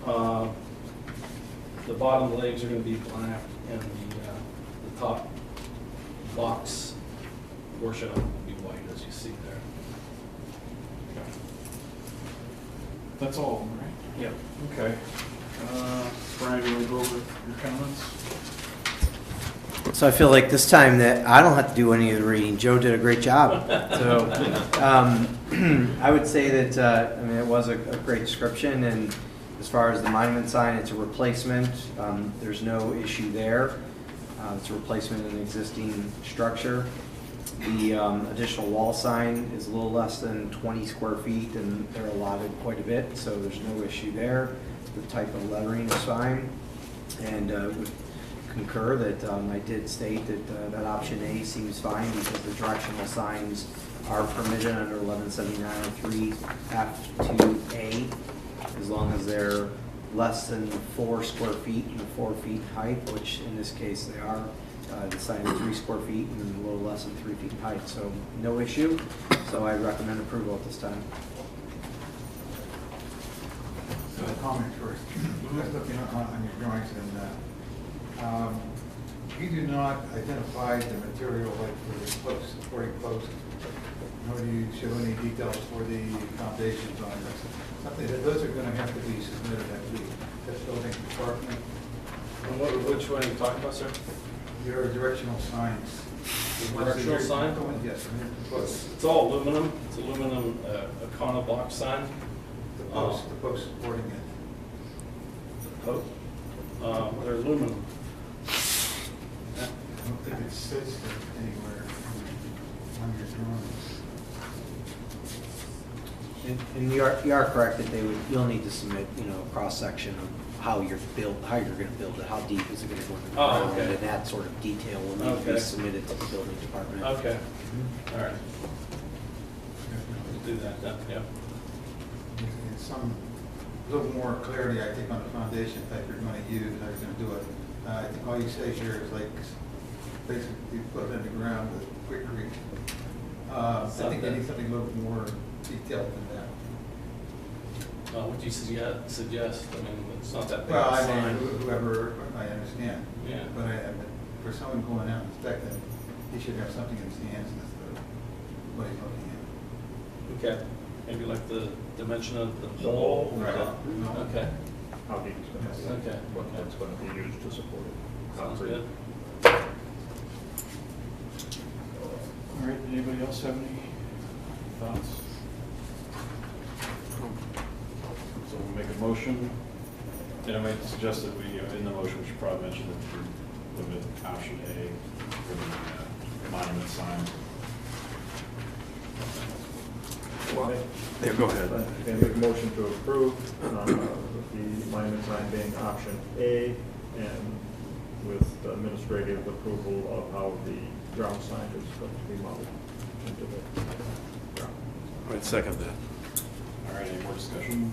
The bottom legs are going to be black, and the top box portion of it will be white, as you see there. That's all of them, right? Yep. Okay. Brian, you want to go over your comments? So I feel like this time that I don't have to do any of the reading. Joe did a great job. So I would say that, it was a great description, and as far as the monument sign, it's a replacement. There's no issue there. It's a replacement of an existing structure. The additional wall sign is a little less than 20 square feet, and they're allotted quite a bit, so there's no issue there. The type of lettering is fine, and would concur that I did state that that option A seems fine because the directional signs are permitted under 117903 F2A as long as they're less than 4 square feet and 4 feet in height, which in this case they are. The sign is 3 square feet and a little less than 3 feet in height, so no issue. So I recommend approval at this time. So a comment first. Just looking on your drawings, and you do not identify the material like for the posts, supporting posts, nor do you show any details for the foundations on this. Something that those are going to have to be submitted at the building department. And which one are you talking about, sir? Your directional signs. Directional sign? Yes. It's all aluminum. It's aluminum Icona box sign. The post supporting it. They're aluminum. I don't think it says that anywhere on your drawings. And you are correct that you'll need to submit, a cross-section of how you're going to build it, how deep is it going to go in the ground, okay. and that sort of detail will need to be submitted to the building department. Okay. All right. We'll do that then, yeah. And some, a little more clarity, I think, on the foundation type you're going to use, how you're going to do it. I think all you say here is like, basically, you put it in the ground with quickcrete. I think you need something a little more detailed than that. What do you suggest? I mean, it's not that big Well, a I sign. mean, whoever, I understand. Yeah. But for someone going out and inspecting, he should have something in his hands as to what he's looking at. Okay. Maybe like the dimension of the pole? Right. Okay. How deep it's going to be. Okay. What's going to be used to support it. Sounds good. All right, anybody else have any thoughts? So we'll make a motion, and I might suggest that we, in the motion, we should probably mention that we limit option A for the monument sign. There, go ahead. And make a motion to approve the monument sign being option A, and with administrative approval of how the ground sign is going to be mounted into the ground. I'd second that. All right, any more discussion?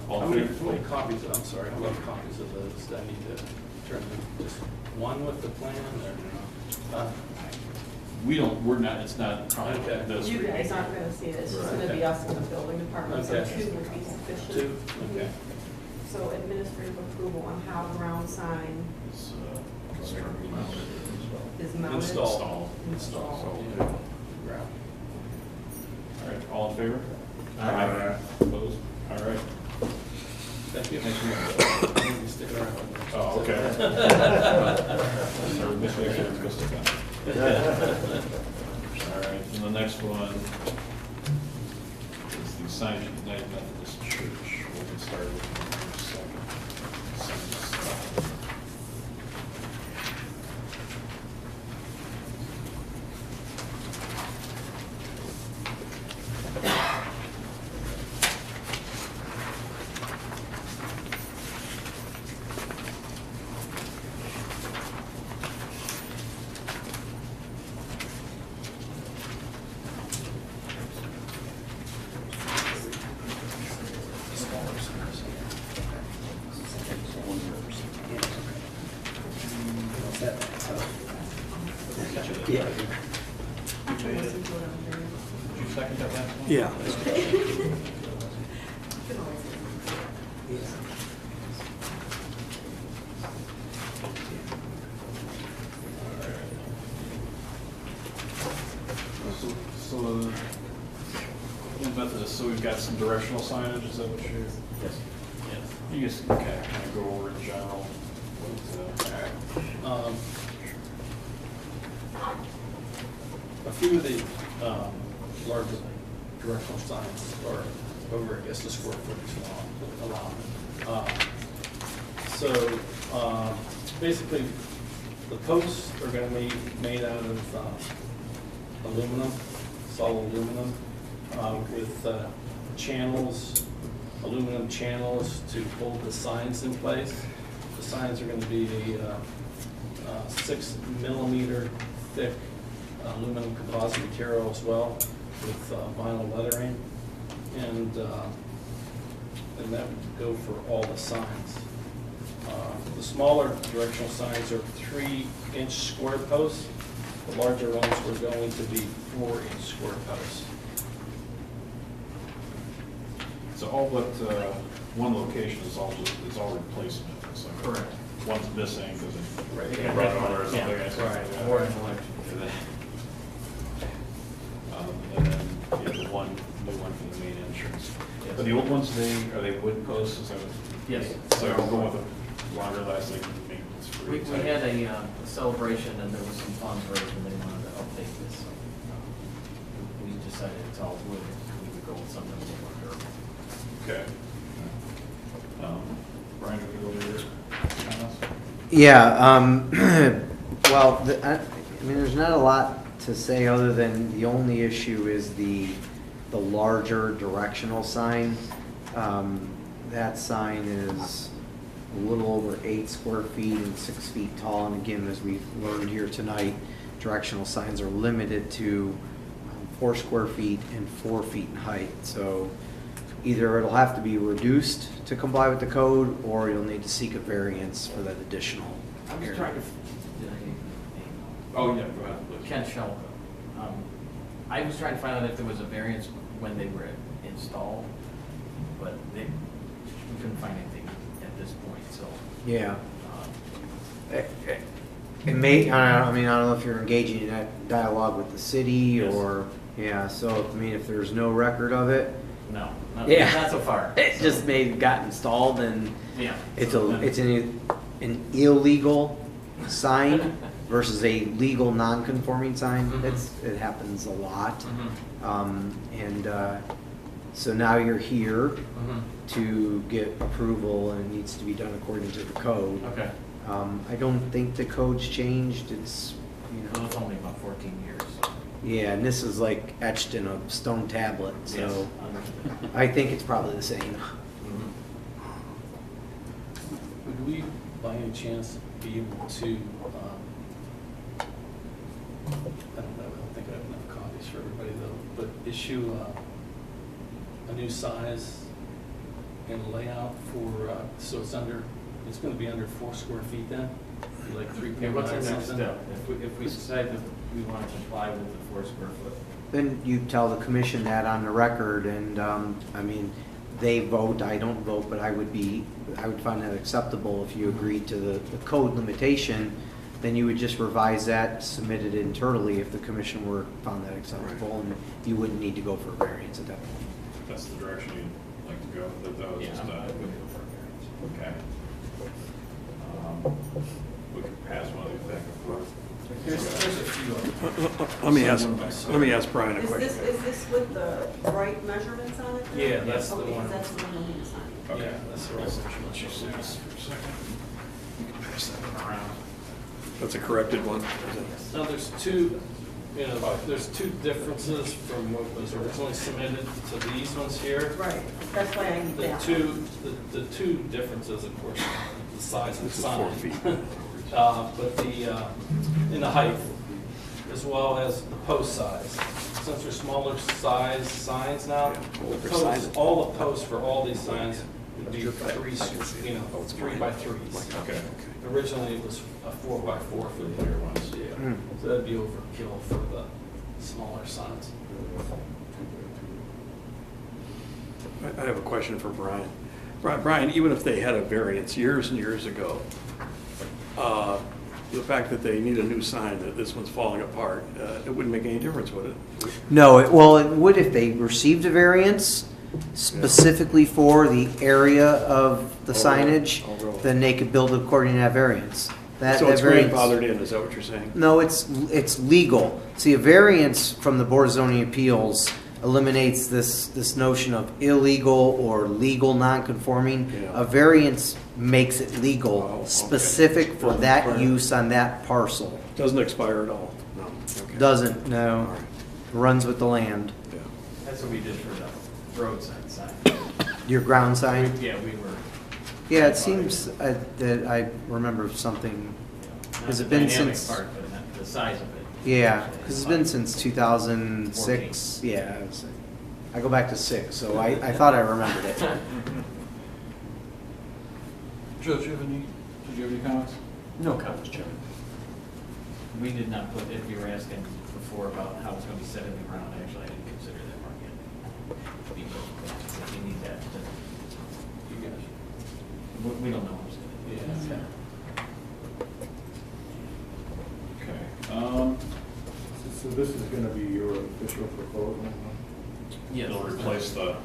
All How in many favor? copies, I'm sorry, how many copies of those do I need to turn in? Just one with the plan or? we're not, it's not probably Okay. this. You guys aren't gonna see it, it's just gonna be us in the building department, so Okay. 2 would be sufficient. 2, okay. So administrative approval on how ground sign It's, constructed, mounted as well. is mounted. Installed. Install. Yeah. Ground. All right, all in favor? Aye. Opposed? All right. Thank you. Thank you. You stick around. Oh, okay. So this way, it's supposed to come. All right, and the next one is the sign of United Methodist Church. We'll get started with it in a second. Sign. Yeah. Did you second that last one? Yeah. So, in Methodist, so we've got some directional signage, is that what you're? Yes. You just kind of go over in general. What, A few of the larger directional signs are over, I guess, the square footage allowed. So basically, the posts are going to be made out of aluminum, solid aluminum, with channels, aluminum channels to hold the signs in place. The signs are going to be 6 millimeter thick aluminum composite material as well, with vinyl lettering, and that would go for all the signs. The smaller directional signs are 3-inch square posts. The larger ones were going to be 4-inch square posts. So all but one location is all replacement. It's like Correct. One's missing because Right. it Yeah, run that's over or one. something. Yeah. Yeah. Right. And then you have the one new one for the main entrance. But the old ones, are they wood posts? Is that what? Yes. So we're going with a longer lasting maintenance free. We had a celebration and there was some funds raised and they wanted to update this. So, we decided it's all wood, we would go with something a little more durable. Okay. Brian, do we go over your comments? Yeah, well, I mean, there's not a lot to say other than the only issue is the larger directional sign. That sign is a little over 8 square feet and 6 feet tall. And again, as we've learned here tonight, directional signs are limited to 4 square feet and 4 feet in height. So either it'll have to be reduced to comply with the code, or you'll need to seek a variance for that additional I was area. trying to, Oh, yeah, go ahead, please. Ken Shelko. I was trying to find out if there was a variance when they were installed, but we couldn't find anything at this point, so. Yeah. It may, I don't know if you're engaging in that dialogue with the city Yes. or, yeah, so, I mean, if there's no record of it. No, not so far. It just may have got installed and Yeah. it's an illegal sign versus a legal non-conforming sign. Mhm. It happens a lot. Mhm. So now you're here Mhm. to get approval and it needs to be done according to the code. Okay. I don't think the code's changed. It's, Well, it's only about 14 years, so. yeah, and this is like etched in a stone tablet, Yes, so understood. I think it's probably the same. Mhm. Would we, by any chance, be able to, I don't think I have enough copies for everybody though, but issue a new size and layout for, so it's going to be under 4 square feet then? like Yeah, what's our 3.9 next something. step? If we decide that we want to comply with the 4 square foot, Then you tell the commission that on the record, and, I mean, they vote, I don't vote, but I would find that acceptable if you agreed to the code limitation, then you would just revise that, submit it internally if the commission found that acceptable, and you wouldn't need to go for a variance at that point. That's the direction you'd like to go, that was yeah, just, I'm good with the 4 variance. okay. We could pass one of these back and forth. There's a few. Let me ask Brian a Is question. this with the right measurements on it? Yeah, that's the Okay, one. that's the one we need to sign. Okay. Yeah, that's the right Let's just see this for a second. We can pass that one around. That's a corrected one. Now, there's two, there's two differences from what was originally submitted to these ones here. Right, that's why I need The that. the two differences, of course, the size of the This is 4 sign. feet. But in the height, as well as the post size. Since they're smaller size signs now, Yeah, the they're sized. posts, all the posts for all these signs would be I can see it. 3 by 3s. Okay. Originally, it was a 4 by 4 for the bigger ones, yeah. So that'd be overkill for the smaller signs. I have a question for Brian. Brian, even if they had a variance years and years ago, the fact that they need a new sign, that this one's falling apart, it wouldn't make any difference, would it? No, well, it would if they received a variance specifically for the area of the signage, Oh, really? then they could build according to that variance. So it's grandfathered in, is that what you're saying? No, it's legal. See, a variance from the Board of Zoning Appeals eliminates this notion of illegal or legal non-conforming. Yeah. A variance makes it legal, Oh, okay. specific for Doesn't that expire. use on that parcel. Doesn't expire at all? No. Okay. Doesn't, no. All right. Runs with the land. Yeah. That's what we did for the roadside sign. Your ground sign? Yeah, we were. Yeah, it seems that I remember something. Not Has the it been dynamic since? part, but not the size of it. Yeah, because it's been since 2006. Yeah, I go back to 6, so I thought I remembered it. Joe, did you have any comments? No comments, Chairman. We did not put, if you were asking before about how it's going to be set in the ground, actually, I didn't consider that part yet. Because we need that to, You guys. we don't know what's going to be. Yeah. Okay. So this is gonna be your official proposal? Yes. It'll replace the,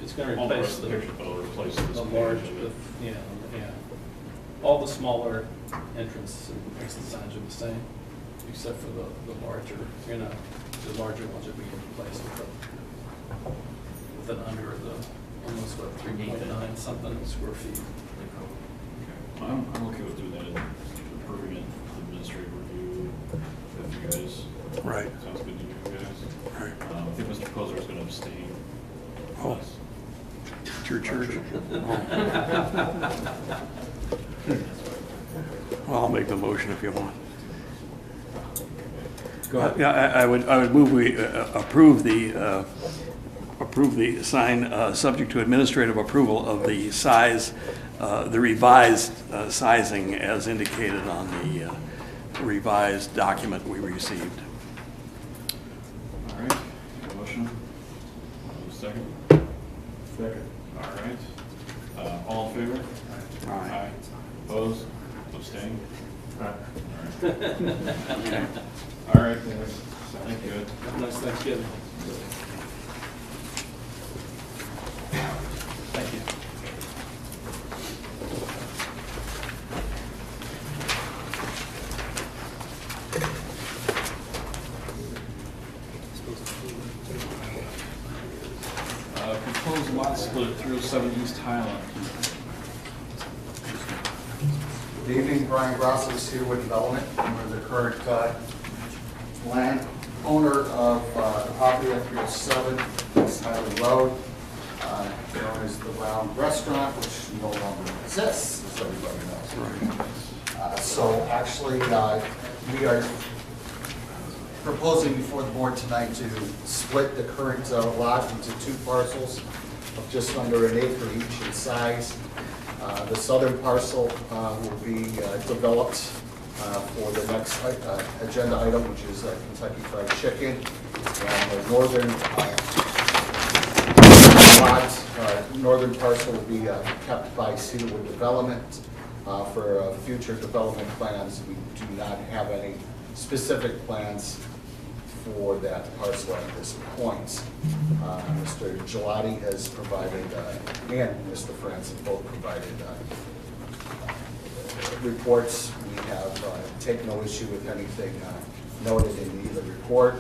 It's going to all the replace rest of the the picture, but it'll replace this the page large, of it. yeah. All the smaller entrance and exit signs are the same, except for the larger, the larger ones that we can replace with an under the, almost what, 3.9 something square feet. Okay. I'm okay with doing that, and approving it, administrative review, if you guys. Right. Sounds good to you guys. Right. I think Mr. Poser is going to abstain. Oh. It's your church. Well, I'll make the motion if you want. Go ahead. Yeah, I would move we approve the sign, subject to administrative approval of the size, the revised sizing as indicated on the revised document we received. All right, motion. Second? Second. All right. All in favor? Aye. Opposed? Abstained? Aye. All right. All right, guys. Sounds good. Have a nice Thanksgiving. Thank you. Proposed lot split at 307 East Highland. Good evening, Brian Grosso is here with Development. We're the current land owner of the property at 307 East Highland Road, known as the Round Restaurant, which no longer exists, as everybody knows. So actually, we are proposing before the board tonight to split the current lot into 2 parcels of just under an acre each in size. The southern parcel will be developed for the next agenda item, which is Kentucky Fried Chicken. And the northern northern parcel will be kept by Cedarwood Development. For future development plans, we do not have any specific plans for that parcel at this point. Mr. Gelati has provided, and Mr. Francis both provided reports. We have taken no issue with anything noted in either report,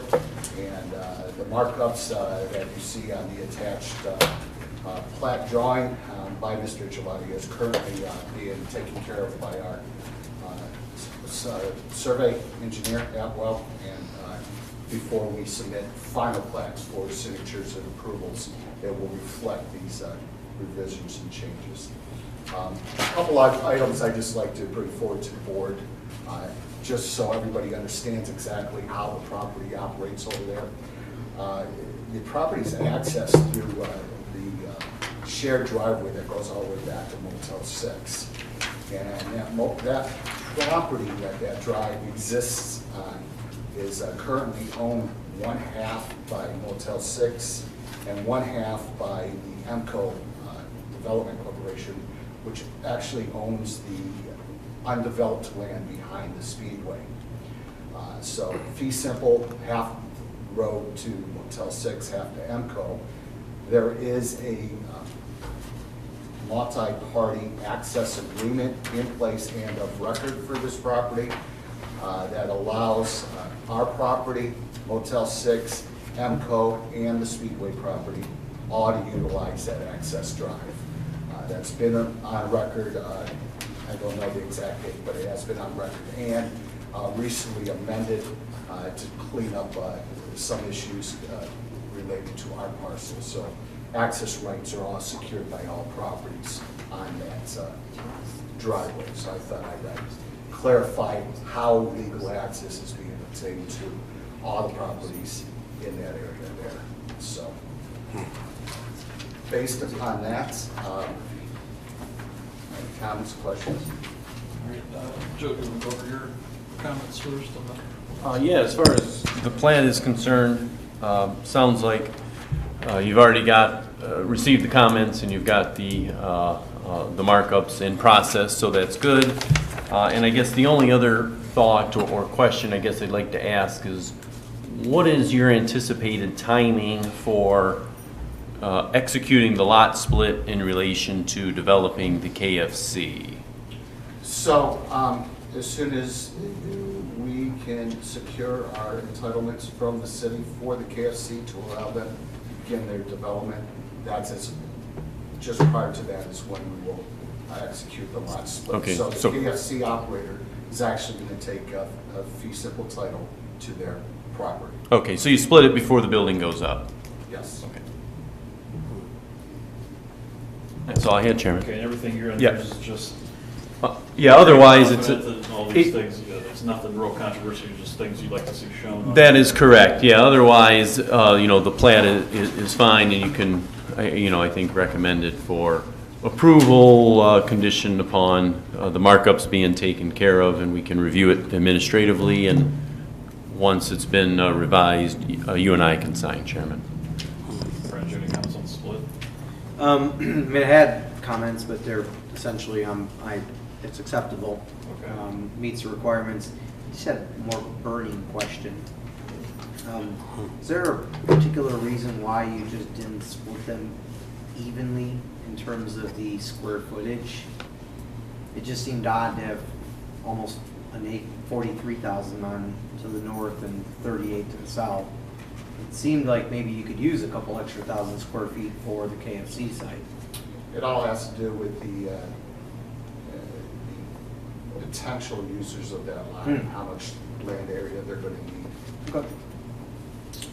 and the markups that you see on the attached plat drawing by Mr. Gelati is currently being taken care of by our survey engineer at Well, and before we submit final plats for signatures and approvals, it will reflect these revisions and changes. A couple of items I'd just like to bring forward to the board, just so everybody understands exactly how the property operates over there. The property is accessed through the shared driveway that goes all the way back to Motel 6. And that property that drive exists on is currently owned 1/2 by Motel 6 and 1/2 by the EMCO Development Corporation, which actually owns the undeveloped land behind the Speedway. So fee simple, half road to Motel 6, half to EMCO. There is a multi-party access agreement in place and of record for this property that allows our property, Motel 6, EMCO, and the Speedway property all to utilize that access drive. That's been on record, I don't know the exact date, but it has been on record and recently amended to clean up some issues related to our parcel. So access rights are all secured by all properties on that driveway. So I thought I'd clarify how legal access is being obtained to all the properties in that area there. So based upon that, any comments, questions? All right, Joe, do you want to go over your comments first on that? Yeah, as far as the plan is concerned, sounds like you've already got received the comments and you've got the markups in process, so that's good. And I guess the only other thought or question I guess I'd like to ask is, what is your anticipated timing for executing the lot split in relation to developing the KFC? So as soon as we can secure our entitlements from the city for the KFC to allow them to begin their development, that's just prior to that is when we will execute the lot split. Okay, so the KFC operator is actually going to take a fee simple title to their property. Okay, so you split it before the building goes up? Yes. Okay. That's all I had, Chairman. Okay, and everything here in Yeah. there is just... Yeah, otherwise it's... all these things, there's nothing real controversial, just things you'd like to see shown. That is correct, yeah, otherwise, the plat is fine, and you can, I think, recommend it for approval, conditioned upon the markups being taken care of, and we can review it administratively, and once it's been revised, you and I can sign, Chairman. French, any comments on the split? I mean, I had comments, but they're essentially, it's acceptable. Okay. Meets the requirements. Just had a more burning question. Is there a particular reason why you just didn't split them evenly in terms of the square footage? It just seemed odd to have almost 43,000 on to the north and 38 to the south. It seemed like maybe you could use a couple extra thousand square feet for the KFC site. It all has to do with the potential users of that lot, how much land area they're going to need. Okay.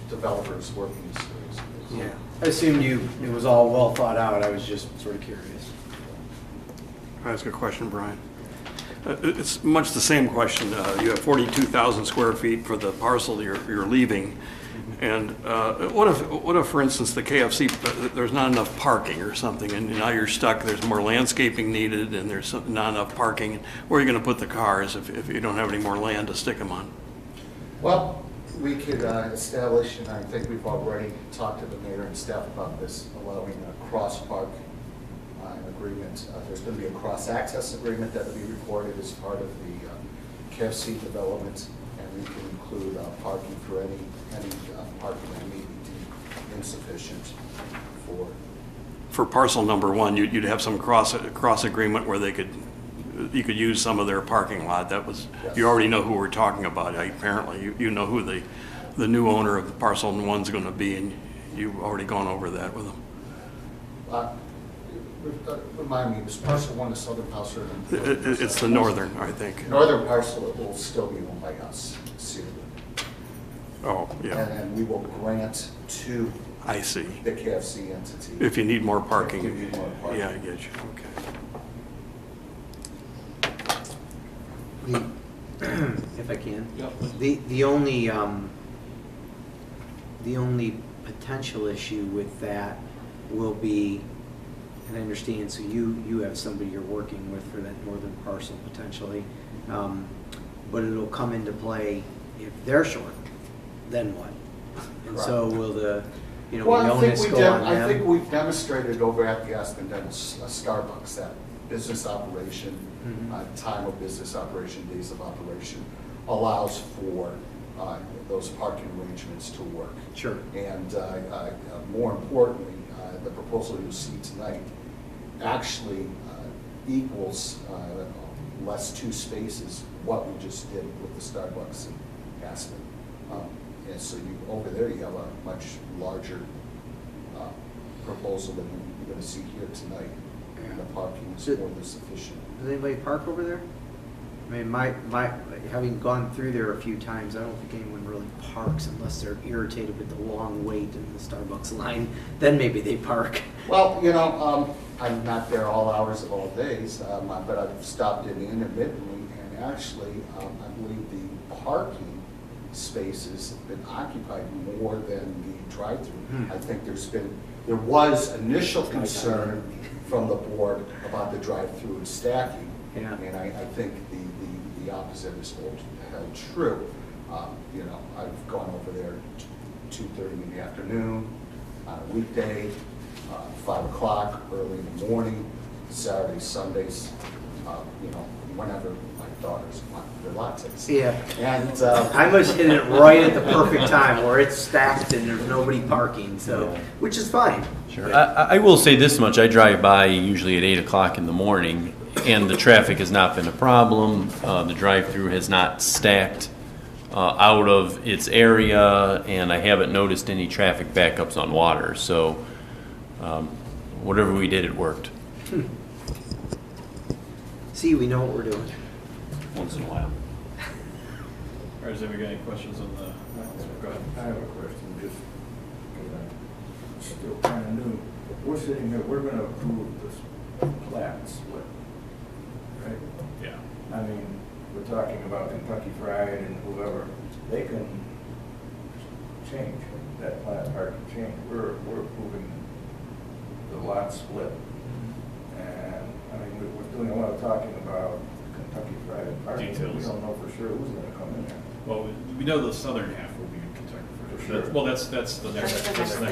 Developers working this space. Yeah, I assumed it was all well thought out. I was just sort of curious. Can I ask a question, Brian? It's much the same question. You have 42,000 square feet for the parcel you're leaving, And what if, for instance, the KFC, there's not enough parking or something, and now you're stuck, there's more landscaping needed, and there's not enough parking. Where are you going to put the cars if you don't have any more land to stick them on? Well, we could establish, and I think we've already talked to the mayor and staff about this, allowing a cross-park agreement. There's going to be a cross-access agreement that will be recorded as part of the KFC development, and we can include parking for any parking that may be deemed insufficient for parcel number one. You'd have some cross agreement where you could use some of their parking lot. That was, yes. You already know who we're talking about. Apparently, you know who the new owner of the parcel one's going to be, and you've already gone over that with them. Remind me, is parcel one the southern parcel? It's the northern, I think. Northern parcel will still be owned by us, Cedar. Oh, yeah. And we will grant to I see. the KFC entity. If you need more parking. If you need more parking. Yeah, I get you. Okay. If I can. Yep. The only potential issue with that will be, and I understand, so you have somebody you're working with for that northern parcel potentially, but it'll come into play if they're short, then what? And so will the, Well, the onus go on them? I think we've demonstrated over at the Aspen Dennis Starbucks that business operation, time of business operation, days of operation, allows for those parking arrangements to work. Sure. And more importantly, the proposal you see tonight actually equals less 2 spaces what we just did with the Starbucks in Aspen. And so over there you have a much larger proposal than you're going to see here tonight. And the parking is more than sufficient. Does anybody park over there? I mean, having gone through there a few times, I don't think anyone really parks unless they're irritated with the long wait in the Starbucks line. Then maybe they park. Well, I'm not there all hours of all days, but I've stopped in intermittently, and actually, I believe the parking spaces have been occupied more than the drive-through. I think there was initial concern from the board about the drive-through and stacking, and I think the opposite is held true. I've gone over there 2:30 in the afternoon, on a weekday, 5 o'clock, early in the morning, Saturdays, Sundays, whenever my daughters want their lattes. Yeah. And I must hit it right at the perfect time where it's stacked and there's nobody parking, which is fine. Sure. I will say this much. I drive by usually at 8 o'clock in the morning, and the traffic has not been a problem. The drive-through has not stacked out of its area, and I haven't noticed any traffic backups on water. So whatever we did, it worked. See, we know what we're doing. Once in a while. All right, does anybody got any questions on the, go ahead. I have a question, just because I'm still kind of new. We're sitting here, we're going to approve this plat split, right? Yeah. I mean, we're talking about Kentucky Fried and whoever, they can change that plat, or change. We're approving the lot split. And, I mean, we're doing a lot of talking about Kentucky Fried Parking. Details. We don't know for sure who's going to come in there. Well, we know the southern half will be in Kentucky for sure. Well, that's the next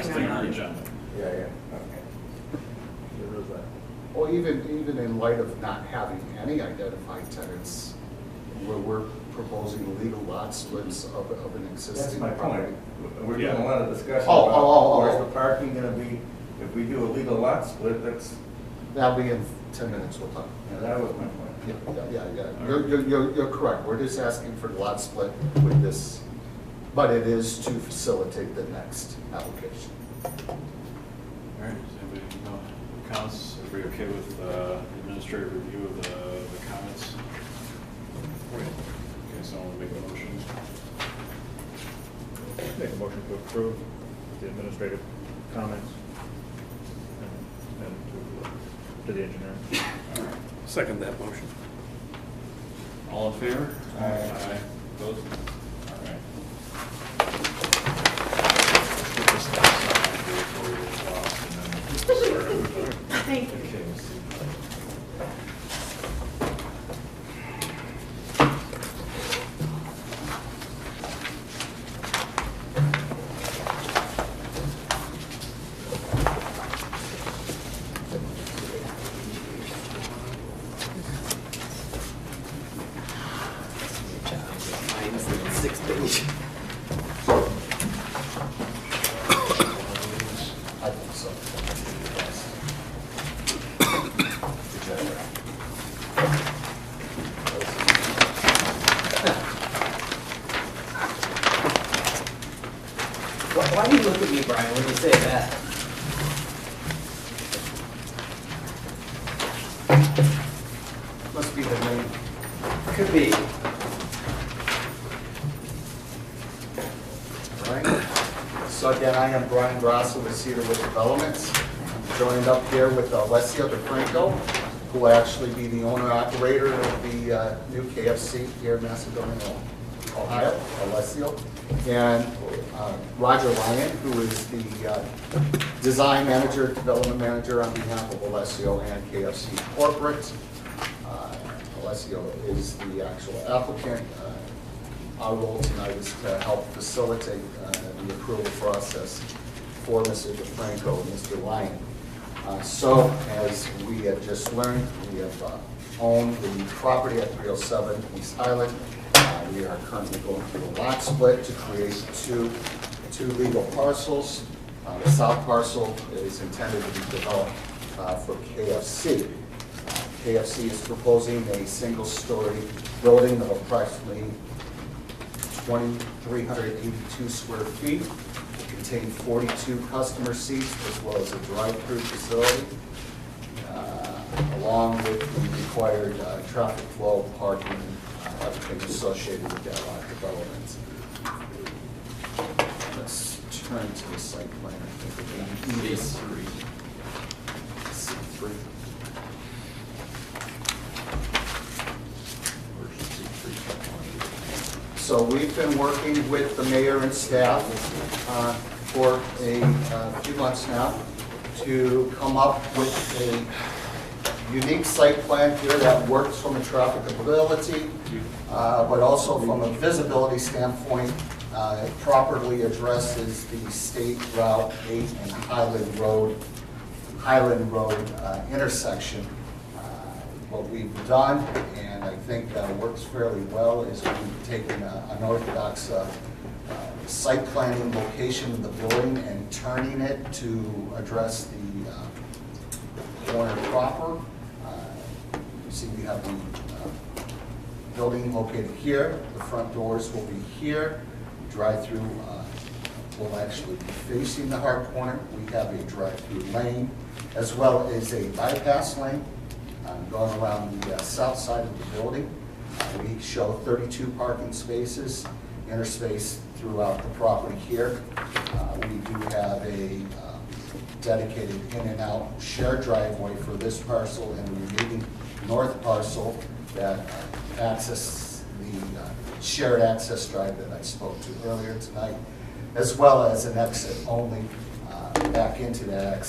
thing on our agenda. Yeah, okay. There is that. Well, even in light of not having any identified tenants, we're proposing legal lot splits of an existing. That's my property. point. We're doing a lot of discussion Oh. about where's the parking gonna be, if we do a legal lot split, That'll be in 10 minutes, we'll talk. Yeah, that was my point. Yeah. You're correct. We're just asking for the lot split with this, but it is to facilitate the next application. All right, does anybody know comments? Everybody okay with administrative review of the comments? Okay, someone will make a motion. Make a motion to approve the administrative comments and to the engineer. All right. Second that motion. All in favor? Aye. Opposed? All right. Why do you look at me, Brian, when you say that? Must be the name. Could be. Right. So again, I am Brian Grosso with Cedarwood Developments. I'm joined up here with Alessio DeFranco, who will actually be the owner-operator of the new KFC here in Macedonia, Ohio, Alessio. And Roger Lyon, who is the design manager, development manager on behalf of Alessio and KFC Corporate. Alessio is the actual applicant. Our role tonight is to help facilitate the approval process for Mr. DeFranco and Mr. Lyon. So, as we have just learned, we have owned the property at 307 East Highland. We are currently going through a lot split to create two legal parcels. The south parcel is intended to be developed for KFC. KFC is proposing a single-story building of approximately 2,382 square feet. It contains 42 customer seats as well as a drive-through facility, along with the required traffic flow, parking, everything associated with that development. Let's turn to the site plan. I think C3. So we've been working with the mayor and staff for a few months now to come up with a unique site plan here that works from a trafficability, but also from a visibility standpoint, it properly addresses the State Route 8 and Highland Road intersection. What we've done, and I think works fairly well, is we've taken an orthodox site planning location of the building and turning it to address the corner proper. You see we have the building located here. The front doors will be here. Drive-through will actually be facing the hard corner. We have a drive-through lane as well as a bypass lane going around the south side of the building. We show 32 parking spaces interspaced throughout the property here. We do have a dedicated in and out shared driveway for this parcel and the remaining north parcel that access the shared access drive that I spoke to earlier tonight, as well as an exit only back into that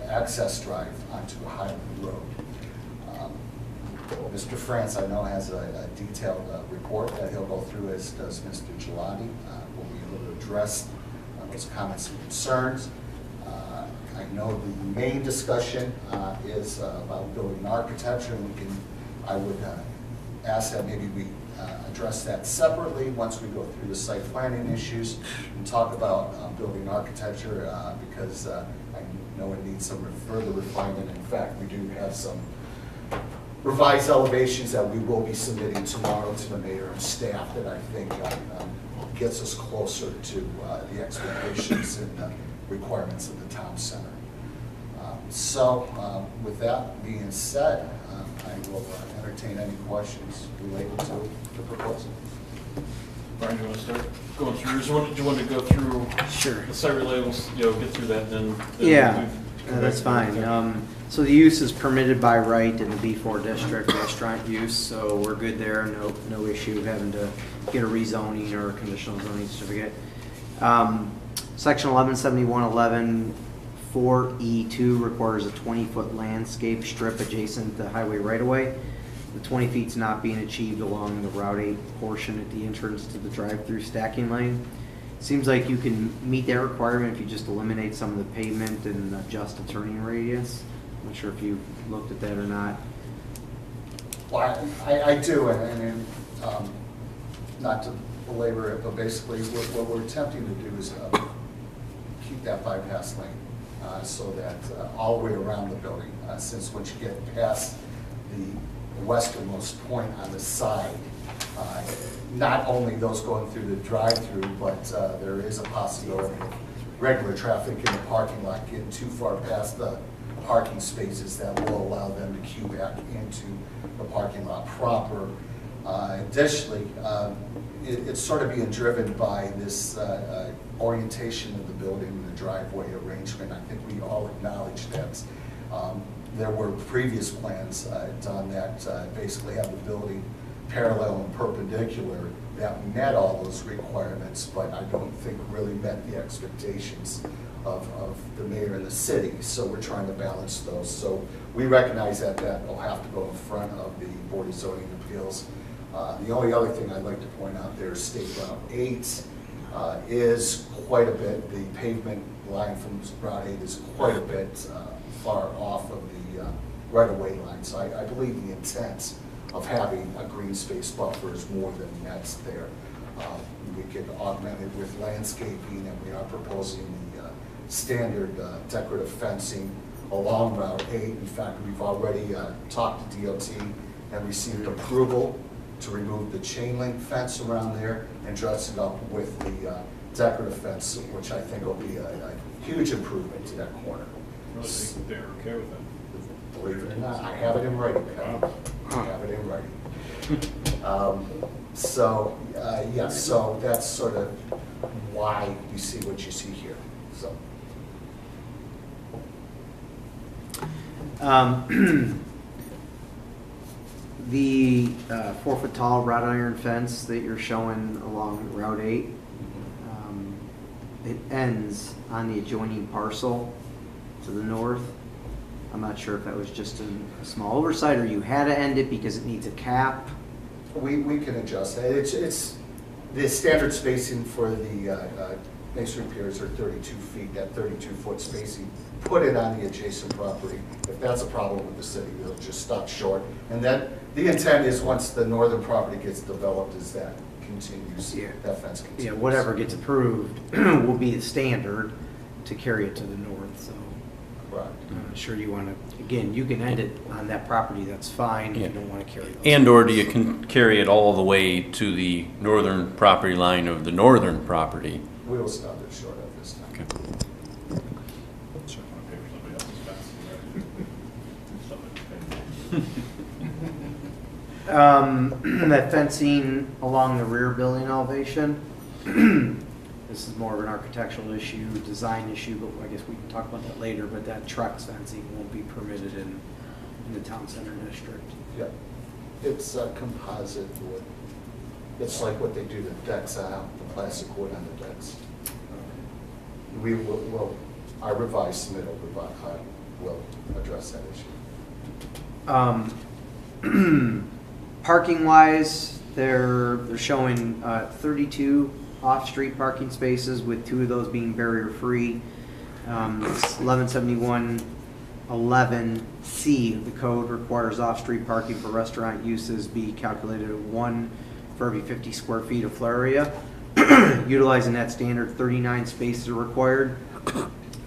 access drive onto Highland Road. Mr. France, I know, has a detailed report that he'll go through, as does Mr. Gelati. We'll be able to address those comments and concerns. I know the main discussion is about building architecture, and I would ask that maybe we address that separately once we go through the site planning issues and talk about building architecture, because I know it needs some further refinement. In fact, we do have some revised elevations that we will be submitting tomorrow to the mayor and staff that I think gets us closer to the expectations and requirements of the town center. So with that being said, I will entertain any questions related to the proposal. Brian, do you want to start going through yours? Or do you want to go through the site labels, get through that, then yeah, that's fine. So the use is permitted by right in the B4 district, restaurant use, so we're good there. No issue having to get a rezoning or a conditional zoning certificate. Section 117111 4E2 requires a 20-foot landscape strip adjacent to the highway right-of-way. The 20 feet's not being achieved along the Route 8 portion at the entrance to the drive-through stacking lane. Seems like you can meet that requirement if you just eliminate some of the pavement and adjust the turning radius. I'm not sure if you looked at that or not. Well, I do, and not to belabor it, but basically what we're attempting to do is keep that bypass lane so that all the way around the building, since once you get past the westernmost point on the side, Not only those going through the drive-through, but there is a possibility of regular traffic in the parking lot getting too far past the parking spaces that will allow them to queue back into the parking lot proper. Additionally, it's sort of being driven by this orientation of the building and the driveway arrangement. I think we all acknowledge that there were previous plans done that basically have the building parallel and perpendicular that met all those requirements, but I don't think really met the expectations of the mayor and the city. So we're trying to balance those. So we recognize that that will have to go in front of the Board of Zoning Appeals. The only other thing I'd like to point out there is State Route 8 is quite a bit, the pavement line from Route 8 is quite a bit far off of the right-of-way line. So I believe the intent of having a green space buffer is more than that's there. We could augment it with landscaping, and we are proposing the standard decorative fencing along Route 8. In fact, we've already talked to DOT and received approval to remove the chain link fence around there and dress it up with the decorative fence, which I think will be a huge improvement to that corner. I think they're okay with that. Believe it or not, I have it in writing. I have it in writing. Yes, so that's sort of why you see what you see here. So. The 4-foot tall wrought iron fence that you're showing along Route 8, it ends on the adjoining parcel to the north. I'm not sure if that was just a small oversight or you had to end it because it needs a cap. We can adjust that. It's the standard spacing for the masonry piers are 32 feet, that 32-foot spacing. Put it on the adjacent property. If that's a problem with the city, we'll just stop short. And then the intent is once the northern property gets developed is that continues, that fence continues. Yeah, whatever gets approved will be the standard to carry it to the north, so. Right. I'm not sure you want to, again, you can end it on that property, that's fine, if you don't want to carry it. And/or do you carry it all the way to the northern property line of the northern property? We will stop it short of this time. Okay. Sure, I want to pay for somebody else's fence. That fencing along the rear building elevation, this is more of an architectural issue, design issue, but I guess we can talk about that later, but that Trex fencing won't be permitted in the town center district. Yeah, it's composite wood. It's like what they do to decks out, the plastic wood on the decks. We will, our revised submittal will address that issue. Parking wise, they're showing 32 off-street parking spaces, with 2 of those being barrier-free. It's 1171-11C. The code requires off-street parking for restaurant uses be calculated at 1 for every 50 square feet of floor area. Utilizing that standard, 39 spaces are required.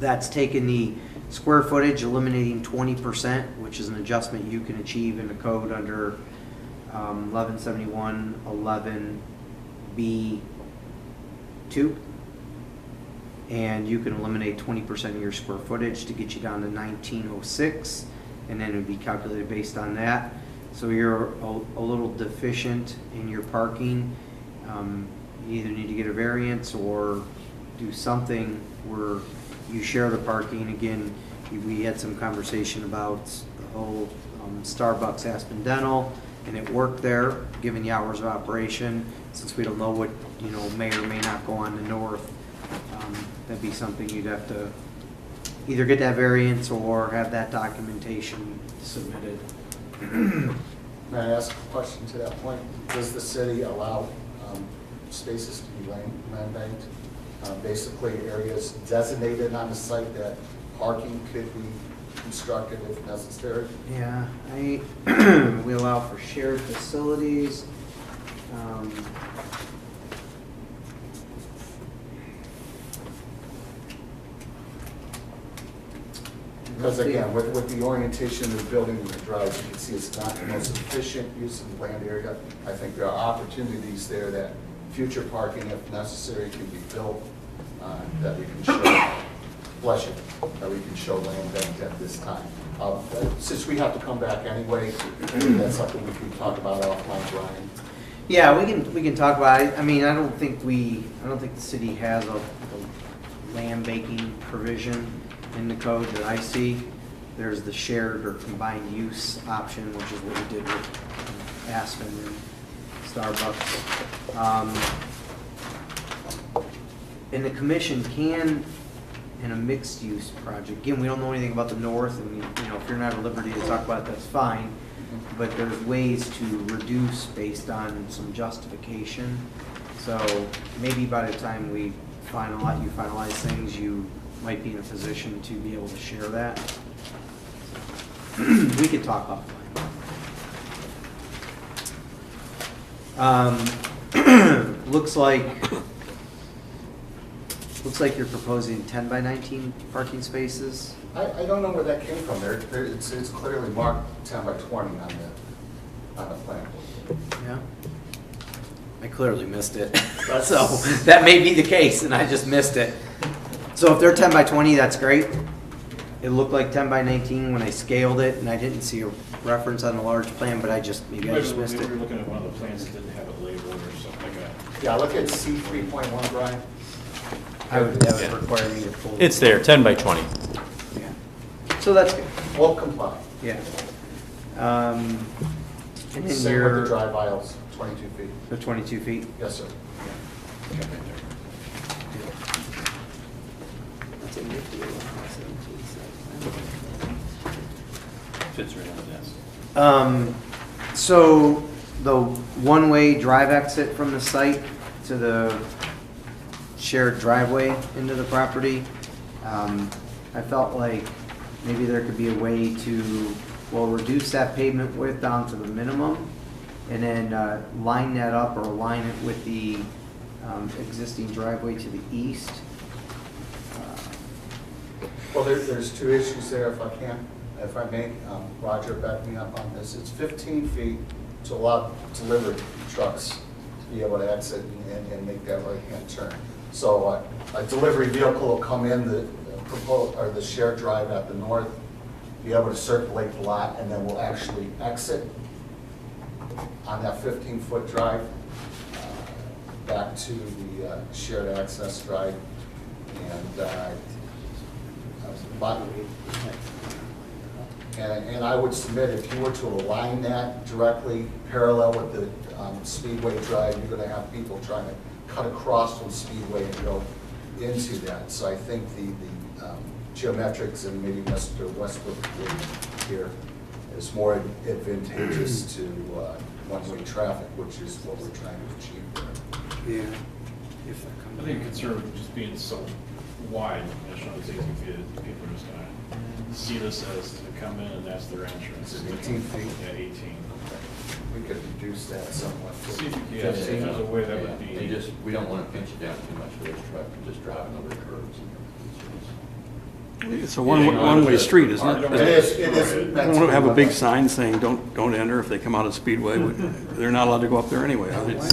That's taken the square footage, eliminating 20%, which is an adjustment you can achieve in the code under 1171-11B2, and you can eliminate 20% of your square footage to get you down to 1906, and then it would be calculated based on that. So you're a little deficient in your parking. You either need to get a variance or do something where you share the parking. Again, we had some conversation about the whole Starbucks Aspen Dental, and it worked there, given the hours of operation. Since we don't know what, may or may not go on the north, that'd be something you'd have to either get that variance or have that documentation submitted. May I ask a question to that point? Does the city allow spaces to be land banked? Basically areas designated on the site that parking could be constructed if necessary? Yeah, we allow for shared facilities. Because again, with the orientation of the building and the drive, you can see it's not the most efficient use of the land area. I think there are opportunities there that future parking, if necessary, can be built, that we can show, bless you, that we can show land bank at this time. Since we have to come back anyway, maybe that's something we can talk about offline, Brian. Yeah, we can talk about it. I mean, I don't think the city has a land banking provision in the code that I see. There's the shared or combined use option, which is what we did with Aspen and Starbucks. And the commission can, in a mixed use project, again, we don't know anything about the north, and you know, if you're not at liberty to talk about it, that's fine. But there's ways to reduce based on some justification. So maybe by the time we finalize things, you might be in a position to be able to share that. We could talk offline. Looks like you're proposing 10 by 19 parking spaces. I don't know where that came from. It's clearly marked 10 by 20 on the plan. Yeah. I clearly missed it. So that may be the case, and I just missed it. So if they're 10 by 20, that's great. It looked like 10 by 19 when I scaled it, and I didn't see a reference on the large plan, but maybe I just missed it. Maybe we're looking at one of the plans that didn't have it labeled or something like that. Yeah, look at C 3.1, Brian. That would require me to pull. It's there, 10 by 20. Yeah. So that's good. We'll comply. Yeah. And then Same with the drive aisles, 22 feet. The 22 feet? Yes, sir. Fits right on the desk. So the one-way drive exit from the site to the shared driveway into the property, I felt like maybe there could be a way to, well, reduce that pavement width down to the minimum and then line that up or align it with the existing driveway to the east. Well, there's two issues there, if I may. Roger, back me up on this. It's 15 feet to allow delivery trucks to be able to exit and make that right-hand turn. So a delivery vehicle will come in the shared drive at the north, be able to circulate the lot, and then we'll actually exit on that 15-foot drive back to the shared access drive. And I would submit, if you were to align that directly parallel with the Speedway drive, you're going to have people trying to cut across from Speedway and go into that. So I think the geometrics, and maybe Mr. Westbrook here, is more advantageous to one-way traffic, which is what we're trying to achieve there. Yeah. I think the concern with just being so wide, it's not as easy feet, people are just gonna see this as to come in and that's their entrance. Is it 18 feet? Yeah, 18. We could reduce that somewhat. See if you can, if there's a way that would be. We don't want to pinch it down too much for this truck, just driving over the curbs. It's a one-way street, isn't it? It is. I don't have a big sign saying don't enter if they come out of Speedway. They're not allowed to go up there anyway. Actually,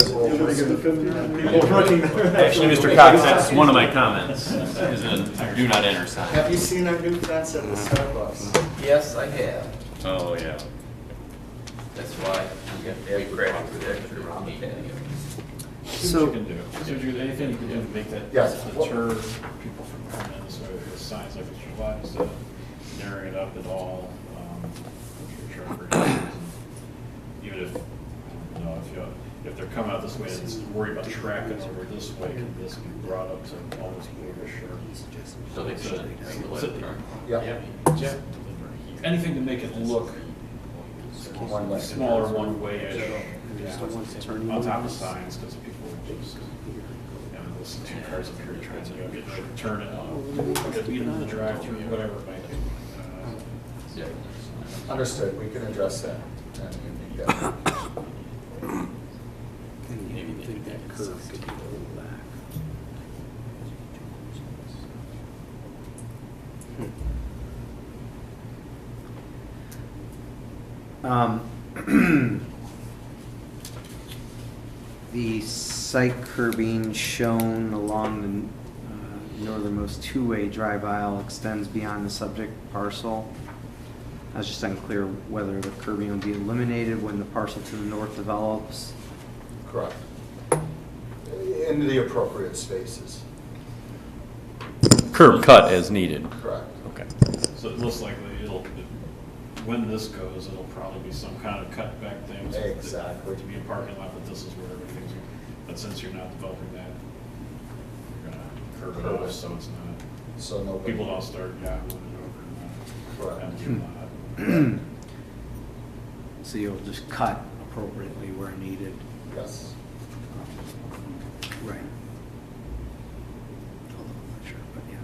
Mr. Cox, that's one of my comments, is a do not enter sign. Have you seen our new fence at the Starbucks? Yes, I have. Oh, yeah. That's why we got to have credit protection around the patio. See what you can do. See what anything you can do to make that deter people from coming in. So if the signs like Mr. Black said, narrowing it up at all, even if if they're coming out this way and it's worried about traffic over this way, can this be brought up to almost border sure? So they should make the left turn. Yeah. Anything to make it look smaller one-way-ish, on top of signs, because people would just, those two cars up here trying to get ready to turn it, get lead into the drive-through, whatever it might be. Understood. We can address that. And make that. Maybe they think that curve could be a little back. The site curbing shown along the northernmost two-way drive aisle extends beyond the subject parcel. I was just unclear whether the curbing will be eliminated when the parcel to the north develops. Correct. In the appropriate spaces. Curb cut as needed. Correct. Okay. So most likely when this goes, it'll probably be some kind of cutback thing. Exactly. To be a parking lot, but this is where everything's, but since you're not developing that, you're gonna curb it off, so it's not. So nobody. People don't start yahooing it over and empty lot. So you'll just cut appropriately where needed. Yes. Right. Although I'm not sure, but yeah.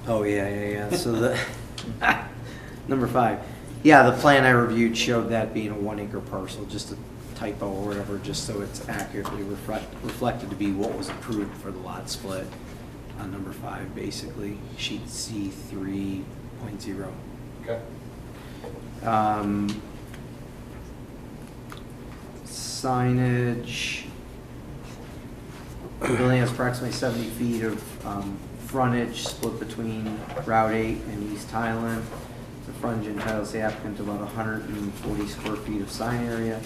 Oh, yeah. So the, number 5. Yeah, the plan I reviewed showed that being a 1 acre parcel, just a typo or whatever, just so it's accurately reflected to be what was approved for the lot split on number 5, basically, sheet C 3.0. Okay. Signage. The building has approximately 70 feet of frontage split between Route 8 and East Highland. The frontage entitles the applicant to about 140 square feet of sign area.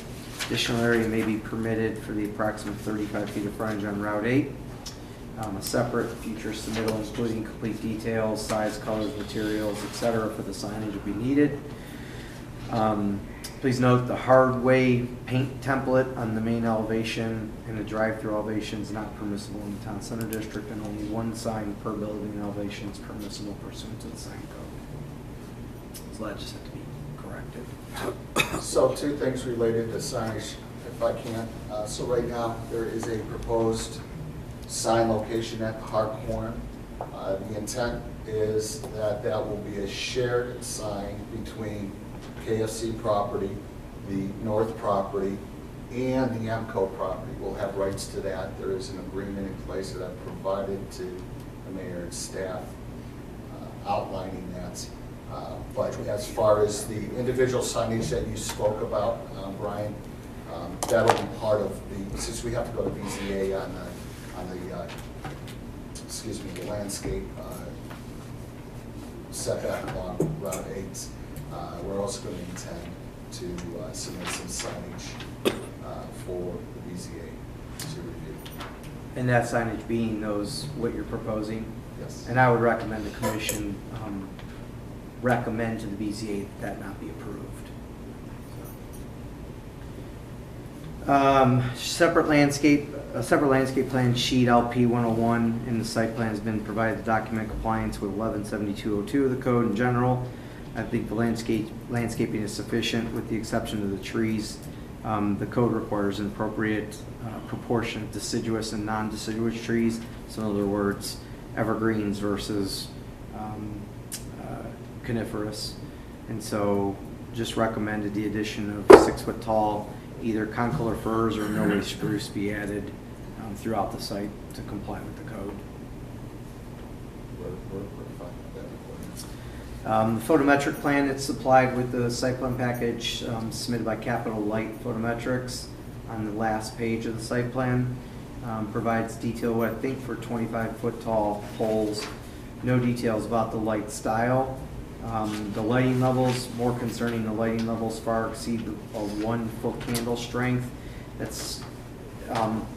Additional area may be permitted for the approximate 35 feet of frontage on Route 8. A separate future submittal including complete details, size, colors, materials, etc. for the signage will be needed. Please note the hardway paint template on the main elevation and the drive-through elevation is not permissible in the town center district, and only 1 sign per building elevation is permissible pursuant to the sign code. So that just had to be corrected. So 2 things related to signage, if I can. So right now, there is a proposed sign location at the Hart Corner. The intent is that that will be a shared sign between KFC property, the North property, and the AMCO property. We'll have rights to that. There is an agreement in place that I've provided to the mayor and staff outlining that. But as far as the individual signage that you spoke about, Brian, that'll be part of the, since we have to go to BZA on the the landscape setback along Route 8. We're also going to intend to submit some signage for the BZA to review. And that signage being those, what you're proposing? Yes. And I would recommend the commission recommend to the BZA that not be approved. Separate landscape plan sheet LP 101 in the site plan has been provided to document compliance with 117202 of the code in general. I think the landscaping is sufficient with the exception of the trees. The code requires an appropriate proportion of deciduous and non-deciduous trees. So in other words, evergreens versus coniferous. And so just recommended the addition of 6 foot tall, either concolor firs or Norway spruce be added throughout the site to comply with the code. The photometric plan that's supplied with the site plan package submitted by Capital Light Photometrics on the last page of the site plan provides detail, I think, for 25 foot tall poles. No details about the light style. The lighting levels, more concerning, the lighting levels far exceed a 1 foot candle strength. That's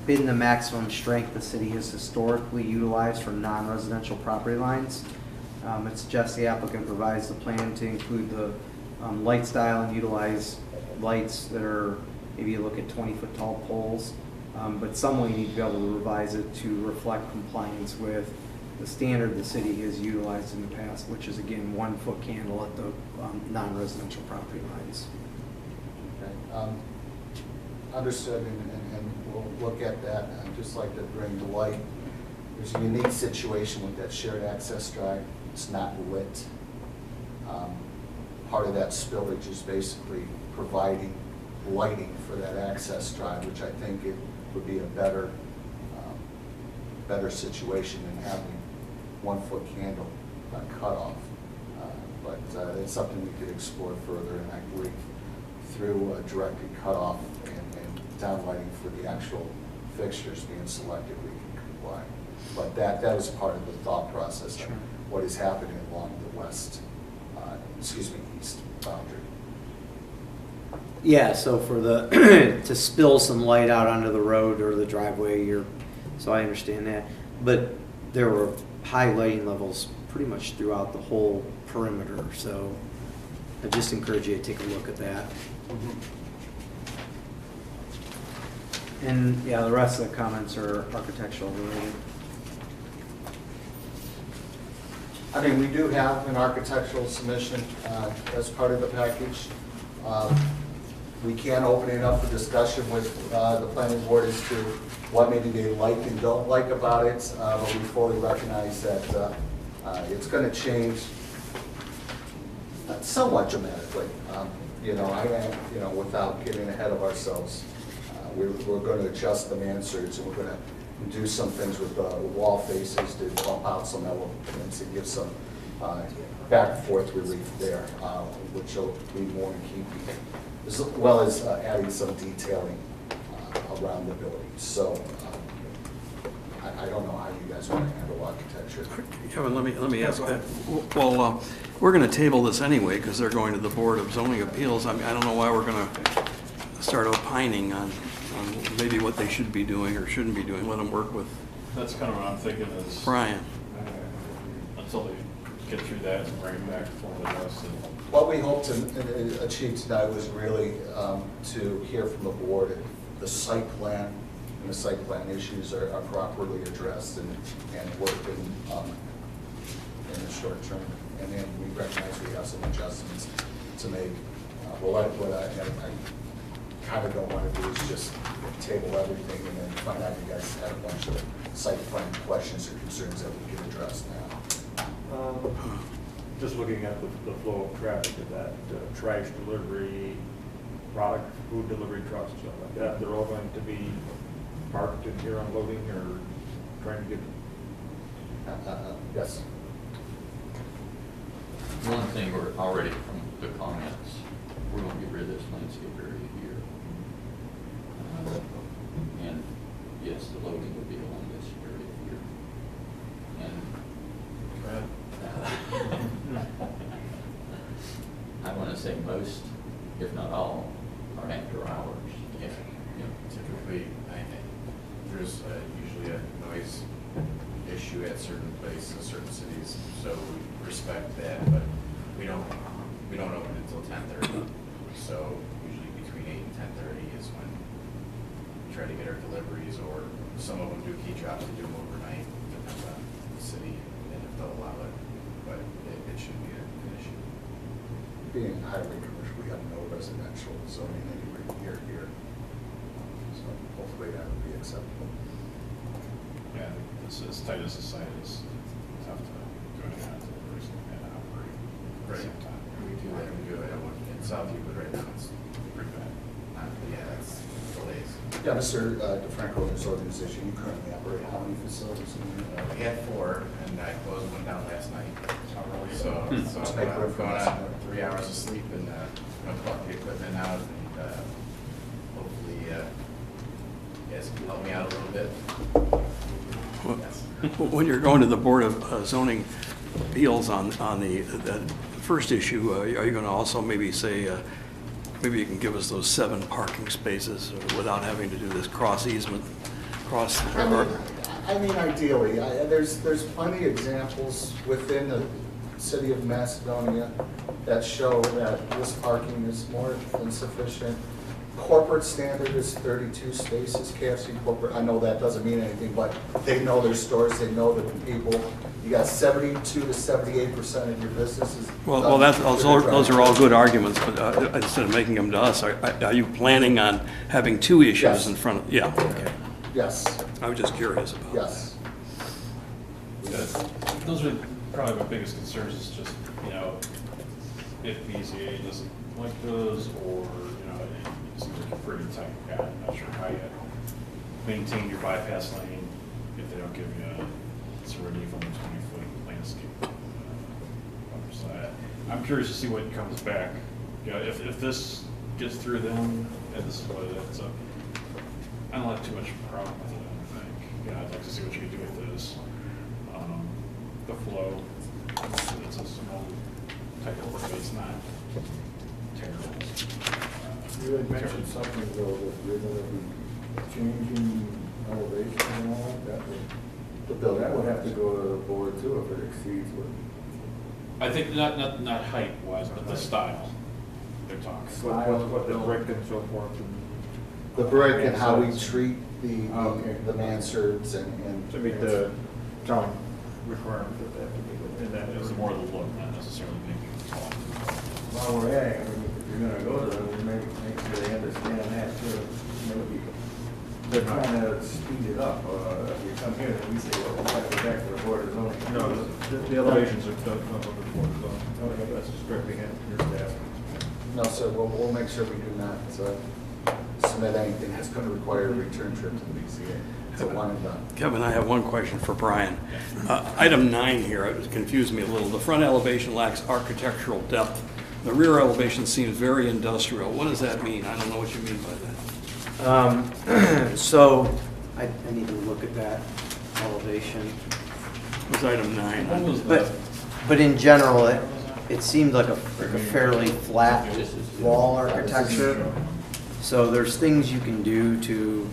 been the maximum strength the city has historically utilized for non-residential property lines. It suggests the applicant provides the plan to include the light style and utilize lights that are, maybe you look at 20 foot tall poles, but some way you need to be able to revise it to reflect compliance with the standard the city has utilized in the past, which is again 1 foot candle at the non-residential property lines. Okay. Understood, and we'll look at that. I'd just like to bring to light, there's a unique situation with that shared access drive. It's not lit. Part of that spillage is basically providing lighting for that access drive, which I think it would be a better better situation than having 1 foot candle cut off. But it's something we could explore further, and I believe through directed cutoff and downlighting for the actual fixtures being selected, we can comply. But that was part of the thought process of what is happening along the east boundary. Yeah, so for the, to spill some light out onto the road or the driveway, so I understand that. But there were high lighting levels pretty much throughout the whole perimeter, so I just encourage you to take a look at that. And yeah, the rest of the comments are architectural related. I mean, we do have an architectural submission as part of the package. We can open it up for discussion with the planning board as to what maybe they like and don't like about it, but we fully recognize that it's going to change somewhat dramatically. Without getting ahead of ourselves, we're going to adjust the mansards, and we're going to do some things with the wall faces to bump out some elements and give some back and forth relief there, which will be more in keeping, as well as adding some detailing around the building. So I don't know how you guys want to handle architecture. Kevin, let me ask that. Well, we're going to table this anyway because they're going to the Board of Zoning Appeals. I mean, I don't know why we're going to start opining on maybe what they should be doing or shouldn't be doing. Let them work with That's kind of what I'm thinking is. Brian. Until they get through that and bring it back for the rest. What we hope to achieve tonight was really to hear from the board the site plan and the site plan issues are properly addressed and worked in the short term. And then we recognize we have some adjustments to make. What I kind of don't want to do is just table everything and then find out you guys had a bunch of site plan questions or concerns that we can address now. Just looking at the flow of traffic of that trash delivery, product, food delivery trucks, stuff like that, they're all going to be parked in here unloading or trying to get? Yes. One thing, we're already from the comments, we're going to get rid of this landscape area here. And yes, the loading would be along this area here. And I want to say most, if not all, are after hours. Yeah. Typically, there's usually a noise issue at certain places, certain cities, so we respect that, but we don't open until 10:30. So usually between 8 and 10:30 is when we try to get our deliveries, or some of them do key drops, they do them overnight, depends on the city and if they'll allow it, but it should be an issue. Being highway commercial, we have no residential zoning anywhere near here. So hopefully that would be acceptable. Yeah, this is tight as the site is tough to do anything on deliveries and operate at the same time. We do that, we do it at one in Southview, but right now it's pretty bad. Yeah, that's delays. Yeah, Mr. DeFranco and his organization, you currently operate how many facilities in here? We had 4, and I closed one down last night. So Let's make room for going us. on 3 hours of sleep and pluck the equipment out, and hopefully you guys can help me out a little bit. When you're going to the Board of Zoning Appeals on the first issue, are you going to also maybe say, maybe you can give us those 7 parking spaces without having to do this cross easement, cross? I mean, ideally, there's plenty of examples within the city of Macedonia that show that this parking is more than sufficient. Corporate standard is 32 spaces, KFC corporate, I know that doesn't mean anything, but they know their stores, they know the people. You got 72 to 78% of your businesses. Well, those are all good arguments, but instead of making them to us, are you planning on having 2 issues Yes. in front of? Yeah, okay. Yes. I was just curious about that. Yes. Those are probably my biggest concerns, is just, if BZA doesn't like those, or, it seems like a pretty tight guy. I'm not sure how you maintain your bypass lane if they don't give you some relief on the 20-foot landscape buffer. So I'm curious to see what comes back. You know, if this gets through them, and this is what it ends up, I don't have too much problem with it, I don't think. Yeah, I'd like to see what you can do with this. The flow, it's a small type of, but it's not terrible. You had mentioned something though, that you're gonna be changing elevation and all like that. The building. That would have to go to the board too if it exceeds what. I think not height wise, but the style they're talking. What the brick and so forth. The brick and how we treat the mansards and. To meet the town requirement that they have to meet in that. It's more the look, not necessarily making it tall. While we're at it, I mean, if you're gonna go to them, we make sure they understand that too. Maybe they're trying to speed it up. If you come here and we say, well, we'll have to go back to the board of zoning. No, the elevations are done on the board, so that's strictly in your staff. No, sir, we'll make sure we do not submit anything that's going to require a return trip to the BCA. It's a one and done. Kevin, I have one question for Brian. Item 9 here, it confused me a little. The front elevation lacks architectural depth. The rear elevation seems very industrial. What does that mean? I don't know what you mean by that. So I need to look at that elevation. It was item 9. But in general, it seemed like a fairly flat wall architecture. So there's things you can do to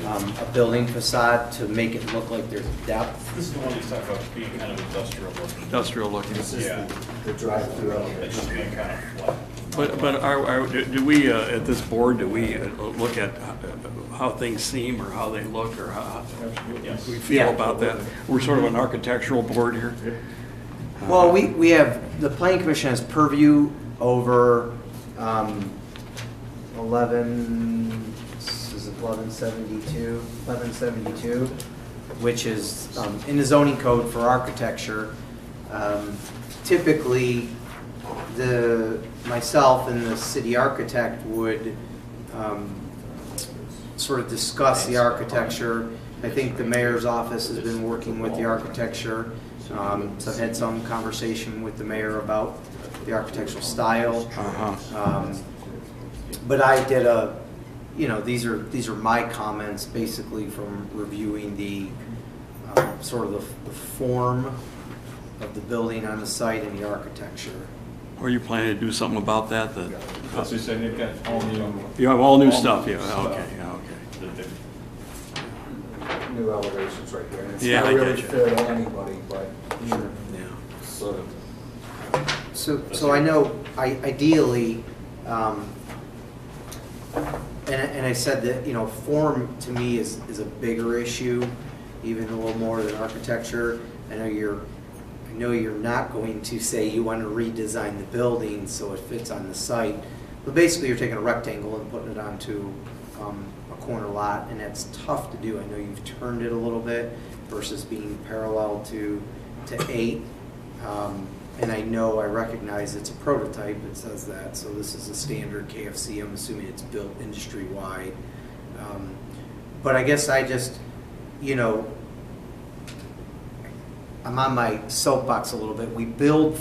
a building facade to make it look like there's depth. This is the one he's talking about being kind of industrial looking. Industrial looking. This is Yeah. the drive-through It's elevation. just being kind of flat. But do we, at this board, do we look at how things seem or how they look or how Yes. we feel Yeah. about that? We're sort of an architectural board here. Well, we have, the planning commission has purview over 1172, which is in the zoning code for architecture. Typically, myself and the city architect would sort of discuss the architecture. I think the mayor's office has been working with the architecture. So I've had some conversation with the mayor about the architectural style. But I did these are my comments basically from reviewing the sort of the form of the building on the site and the architecture. Are you planning to do something about that? That's what you said, they've got all new. You have all new stuff, yeah, stuff okay. that they've- New elevations right here. And it's Yeah, not I really get you. fair to anybody, but Sure. sort of. So I know, ideally, and I said that, form to me is a bigger issue, even a little more than architecture. I know you're not going to say you want to redesign the building so it fits on the site, but basically you're taking a rectangle and putting it onto a corner lot, and that's tough to do. I know you've turned it a little bit versus being parallel to 8. And I recognize it's a prototype, it says that, so this is a standard KFC, I'm assuming it's built industry-wide. But I guess I just, I'm on my soapbox a little bit. We build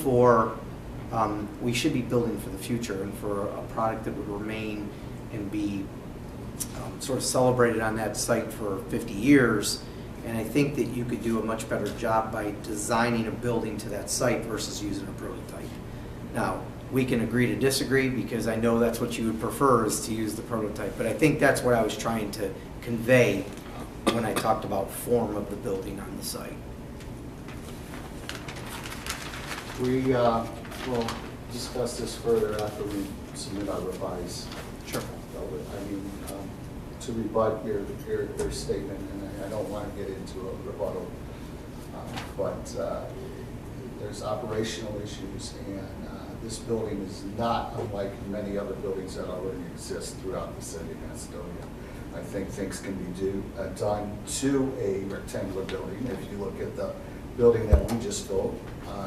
we should be building for the future and for a product that would remain and be sort of celebrated on that site for 50 years. And I think that you could do a much better job by designing a building to that site versus using a prototype. Now, we can agree to disagree because I know that's what you would prefer is to use the prototype. But I think that's what I was trying to convey when I talked about form of the building on the site. We will discuss this further after we submit our revised. Sure. I mean, to rebut your statement, and I don't want to get into a rebuttal, but there's operational issues, and this building is not unlike many other buildings that already exist throughout the city of Macedonia. I think things can be done to a rectangular building. If you look at the building that we just built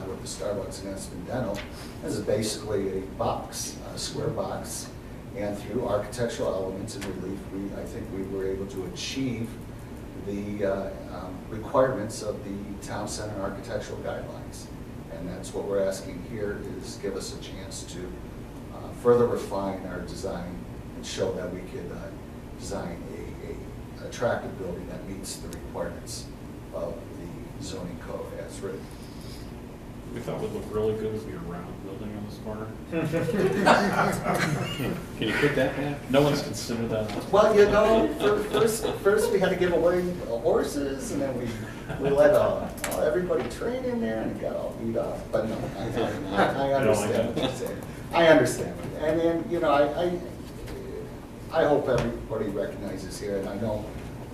with the Starbucks in Macedonia, this is basically a box, a square box. And through architectural elements and relief, I think we were able to achieve the requirements of the town center architectural guidelines. And that's what we're asking here, is give us a chance to further refine our design and show that we could design a attractive building that meets the requirements of the zoning code as written. We thought would look really good would be a round building on this corner. Can you put that back? No one's considered that. Well, you know, first we had to give away horses, and then we let everybody train in there, and it got all beat up. But no, I understand what you're saying. I understand. And then, you know, I hope everybody recognizes here, and I know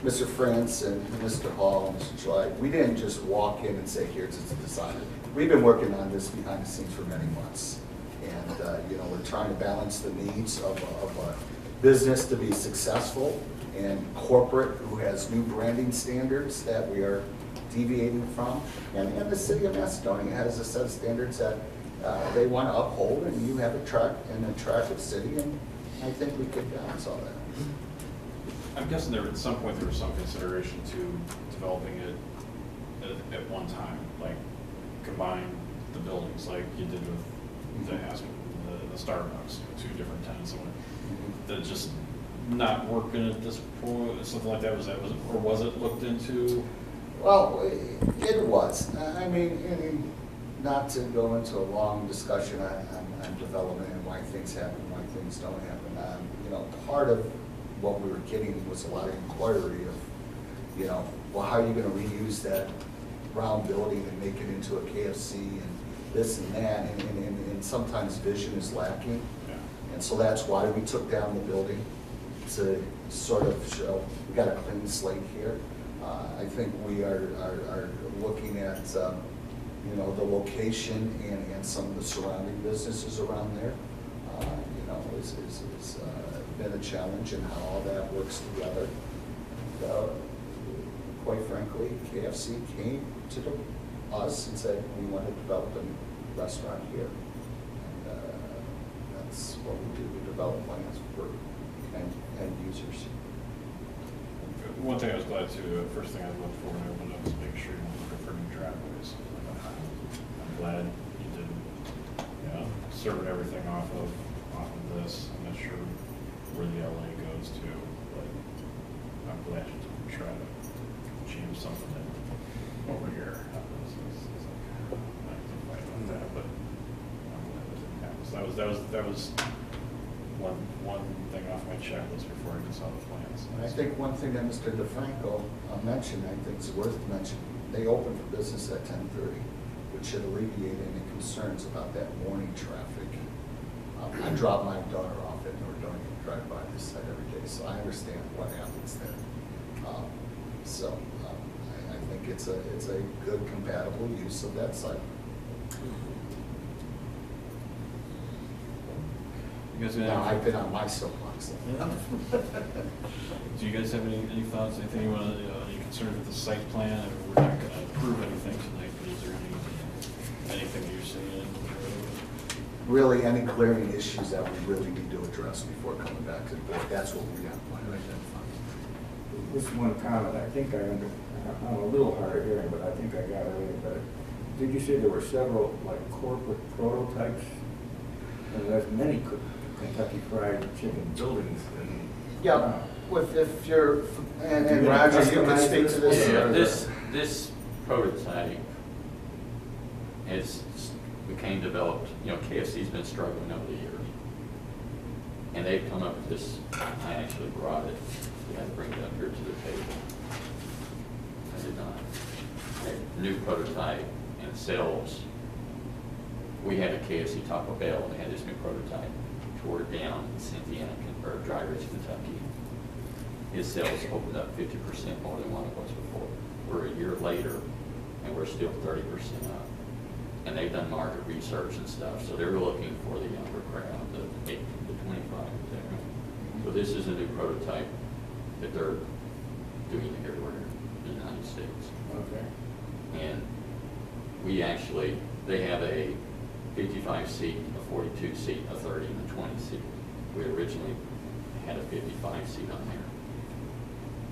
Mr. France and Mr. Hall and Mr. July, we didn't just walk in and say, here's it's decided. We've been working on this behind the scenes for many months. And, you know, we're trying to balance the needs of a business to be successful and corporate who has new branding standards that we are deviating from. And the city of Macedonia has a set of standards that they want to uphold, and you have an attractive city, and I think we could balance all that. I'm guessing there, at some point, there was some consideration to developing it at one time, like combine the buildings, like you did with the Aspen, the Starbucks, two different tenants. That just not working at this point, something like that, or was it looked into? Well, it was. I mean, not to go into a long discussion on development and why things happen, why things don't happen. You know, part of what we were getting was a lot of inquiry of, you know, well, how are you going to reuse that round building and make it into a KFC and this and that, and sometimes vision is lacking. Yeah. And so that's why we took down the building, to sort of show we got a clean slate here. I think we are looking at, you know, the location and some of the surrounding businesses around there. You know, is been a challenge in how all that works together. Quite frankly, KFC came to us and said, we want to develop a restaurant here. And that's what we do. We develop plans for end users. One thing I was glad to, first thing I looked for when I opened up was make sure you weren't looking for new driveways. I'm glad you didn't, you know, serve everything off of this. I'm not sure where the LA goes to, but I'm glad you didn't try to change something over here. I can fight about that, but I'm glad that didn't happen. So that was one thing off my checklist before I even saw the plans. And I think one thing that Mr. DeFranco mentioned, I think is worth mentioning, they opened for business at 10:30, which should alleviate any concerns about that morning traffic. I drop my daughter off at Nordonia, drive by this site every day, so I understand what happens there. I think it's a good compatible use of that site. You guys Now, I've been on my soapbox. Do you guys have any thoughts, anything you want to, you concerned with the site plan? I mean, we're not going to approve anything tonight, but is there anything you're seeing? Really, any glaring issues that we really need to address before coming back to the board, that's what we want to identify. Just one comment, I think I'm a little hard of hearing, but I think I got it better. Did you say there were several, like, corporate prototypes? And there's many Kentucky Fried Chicken buildings. Yeah, if you're, and Roger, you can speak to this. Yeah, this prototype became developed, you know, KFC's been struggling over the years. And they've come up with this, I actually brought it, we had to bring it up here to the table. I did not. A new prototype, and it sells. We had a KFC Taco Bell, and they had this new prototype, tore it down in Cynthia, or Dry Ridge, Kentucky. His sales opened up 50% more than what it was before. We're a year later, and we're still 30% up. And they've done market research and stuff, so they're looking for the younger crowd, the 18 to 25. So this is a new prototype that they're doing everywhere in the United States. Okay. And we actually, they have a 55 seat, a 42 seat, a 30, and a 20 seat. We originally had a 55 seat on there.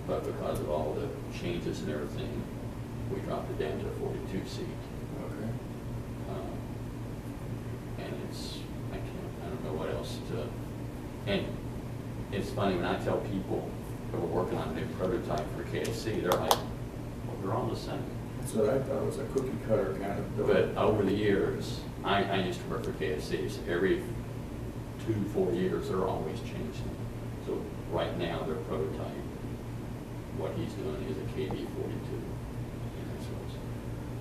but because of all the changes and everything, we dropped it down to a 42 seat. Okay. And I don't know what else to, and it's funny when I tell people that we're working on a new prototype for KFC, they're like, well, they're all the same. That's what I thought, it was a cookie cutter kind of building. But over the years, I used to work for KFC, so every 2-4 years, they're always changing. So right now, their prototype, what he's doing is a KB 42.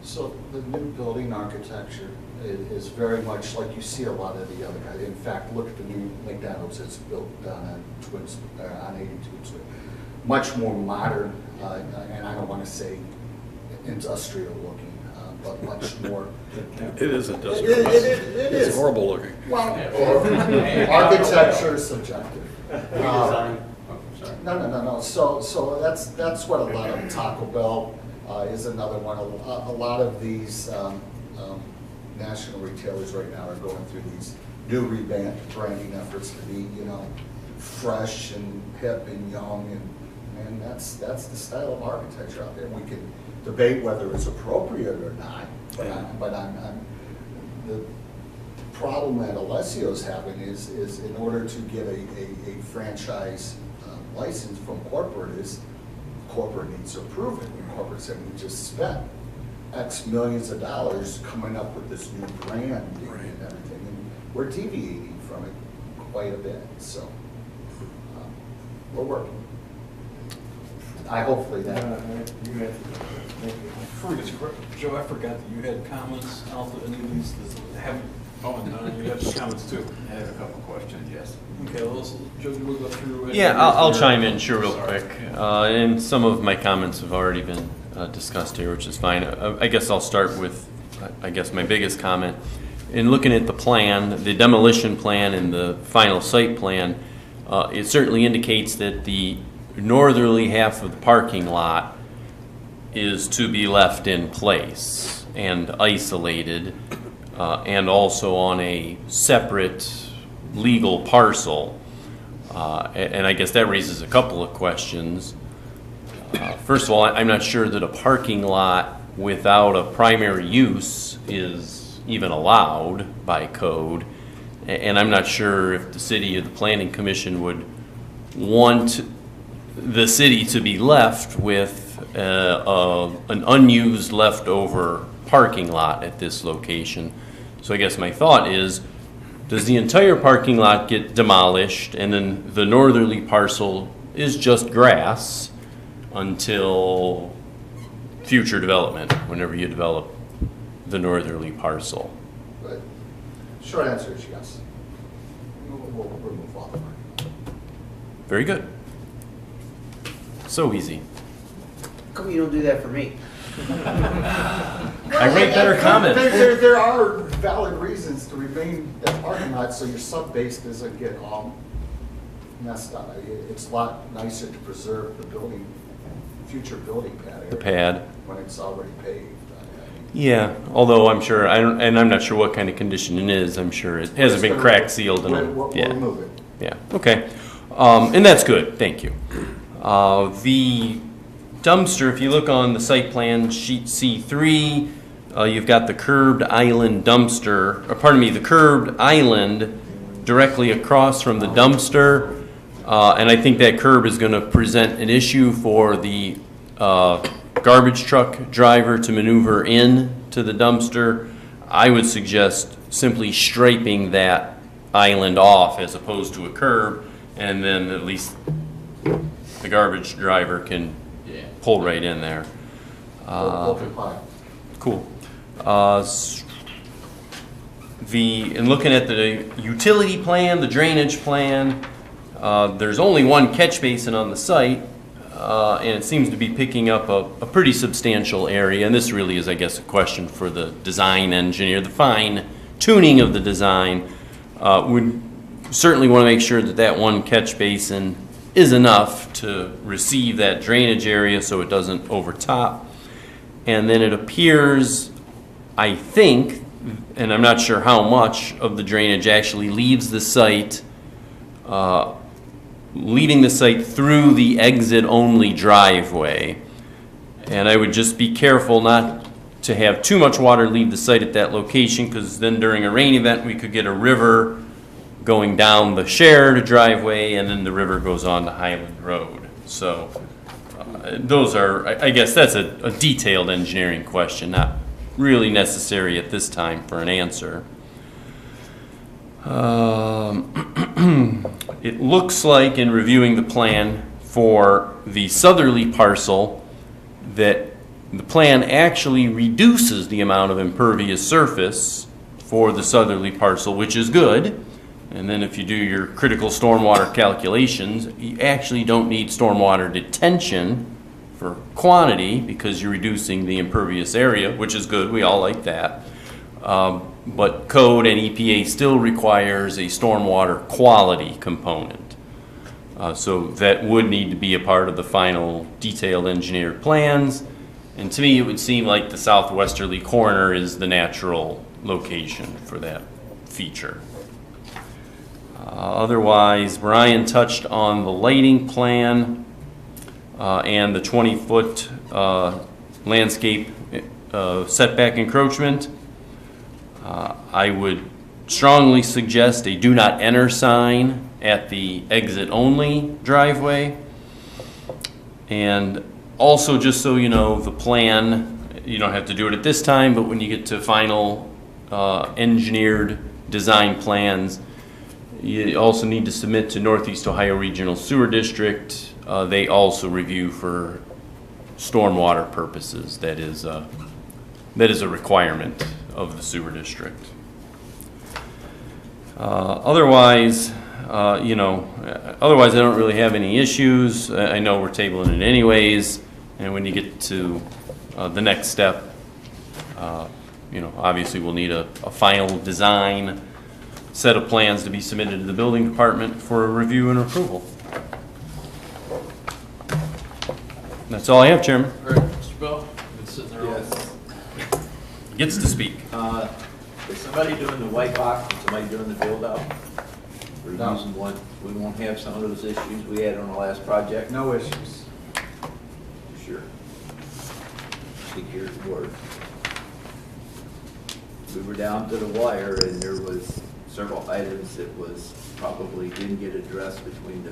So the new building architecture is very much like you see a lot of the other guys. In fact, look at the new McDonald's that's built down on on 82. Much more modern, and I don't want to say industrial looking, but much more. It is industrial. It is. It's horrible looking. Well, architecture is subjective. Redesign. No. So that's what a lot of Taco Bell is another one. A lot of these national retailers right now are going through these new rebranding efforts to be, fresh and hip and young, and that's the style of architecture out there. We can debate whether it's appropriate or not, but the problem that Alessio's having is in order to get a franchise license from corporate corporate needs to approve it. And corporate said we just spent X millions of dollars coming up with this new brand and everything, and we're deviating from it quite a bit. So we're working. Hopefully that. Joe, I forgot that you had comments. Any of these haven't. Oh, and you had comments too. I have a couple questions, yes. Okay, well, Joe, we'll go through. Yeah, I'll chime in real quick. And some of my comments have already been discussed here, which is fine. I guess I'll start with, my biggest comment. In looking at the plan, the demolition plan and the final site plan, it certainly indicates that the northerly half of the parking lot is to be left in place and isolated, and also on a separate legal parcel. And I guess that raises a couple of questions. First of all, I'm not sure that a parking lot without a primary use is even allowed by code. And I'm not sure if the city or the planning commission would want the city to be left with an unused leftover parking lot at this location. So I guess my thought is, does the entire parking lot get demolished and then the northerly parcel is just grass until future development, whenever you develop the northerly parcel? But short answer is yes. We'll remove all the parking. Very good. So easy. How come you don't do that for me? I rate better comments. There are valid reasons to remain that parking lot so your sub-base doesn't get all messed up. It's a lot nicer to preserve the building, future building pad area. The pad. When it's already paved. Yeah, although I'm sure, I'm not sure what kind of condition it is. I'm sure it hasn't been crack sealed. We'll remove it. Yeah, okay. And that's good, thank you. The dumpster, if you look on the site plan sheet C3, you've got the curbed island dumpster, the curbed island directly across from the dumpster. And I think that curb is going to present an issue for the garbage truck driver to maneuver in to the dumpster. I would suggest simply striping that island off as opposed to a curb, and then at least the garbage driver can pull right in there. Cool. In looking at the utility plan, the drainage plan, there's only one catch basin on the site, and it seems to be picking up a pretty substantial area. And this really is, I guess, a question for the design engineer. The fine tuning of the design would certainly want to make sure that that one catch basin is enough to receive that drainage area so it doesn't overtop. And then it appears, I think, and I'm not sure how much of the drainage actually leaves the site leaving the site through the exit-only driveway. And I would just be careful not to have too much water leave the site at that location, because then during a rain event, we could get a river going down the shared driveway, and then the river goes on to Highland Road. So those are, I guess that's a detailed engineering question, not really necessary at this time for an answer. It looks like, in reviewing the plan for the southerly parcel, that the plan actually reduces the amount of impervious surface for the southerly parcel, which is good. And then if you do your critical stormwater calculations, you actually don't need stormwater detention for quantity because you're reducing the impervious area, which is good. We all like that. But code and EPA still requires a stormwater quality component. So that would need to be a part of the final detailed engineered plans. And to me, it would seem like the southwesterly corner is the natural location for that feature. Otherwise, Brian touched on the lighting plan and the 20-foot landscape setback encroachment. I would strongly suggest a do not enter sign at the exit only driveway. And also, just so you know, the plan, you don't have to do it at this time, but when you get to final engineered design plans, you also need to submit to Northeast Ohio Regional Sewer District. They also review for stormwater purposes. That is a requirement of the sewer district. Otherwise, I don't really have any issues. I know we're tabling it anyways, and when you get to the next step, obviously we'll need a final design set of plans to be submitted to the building department for review and approval. That's all I have, Chairman. All right, Mr. Bell, been sitting there all. Yes. Gets to speak. Is somebody doing the white box and somebody doing the build out? We're No. using one, we won't have some of those issues we had on the last project? No issues. Sure. Take your word. We were down to the wire and there was several items that was probably didn't get addressed between the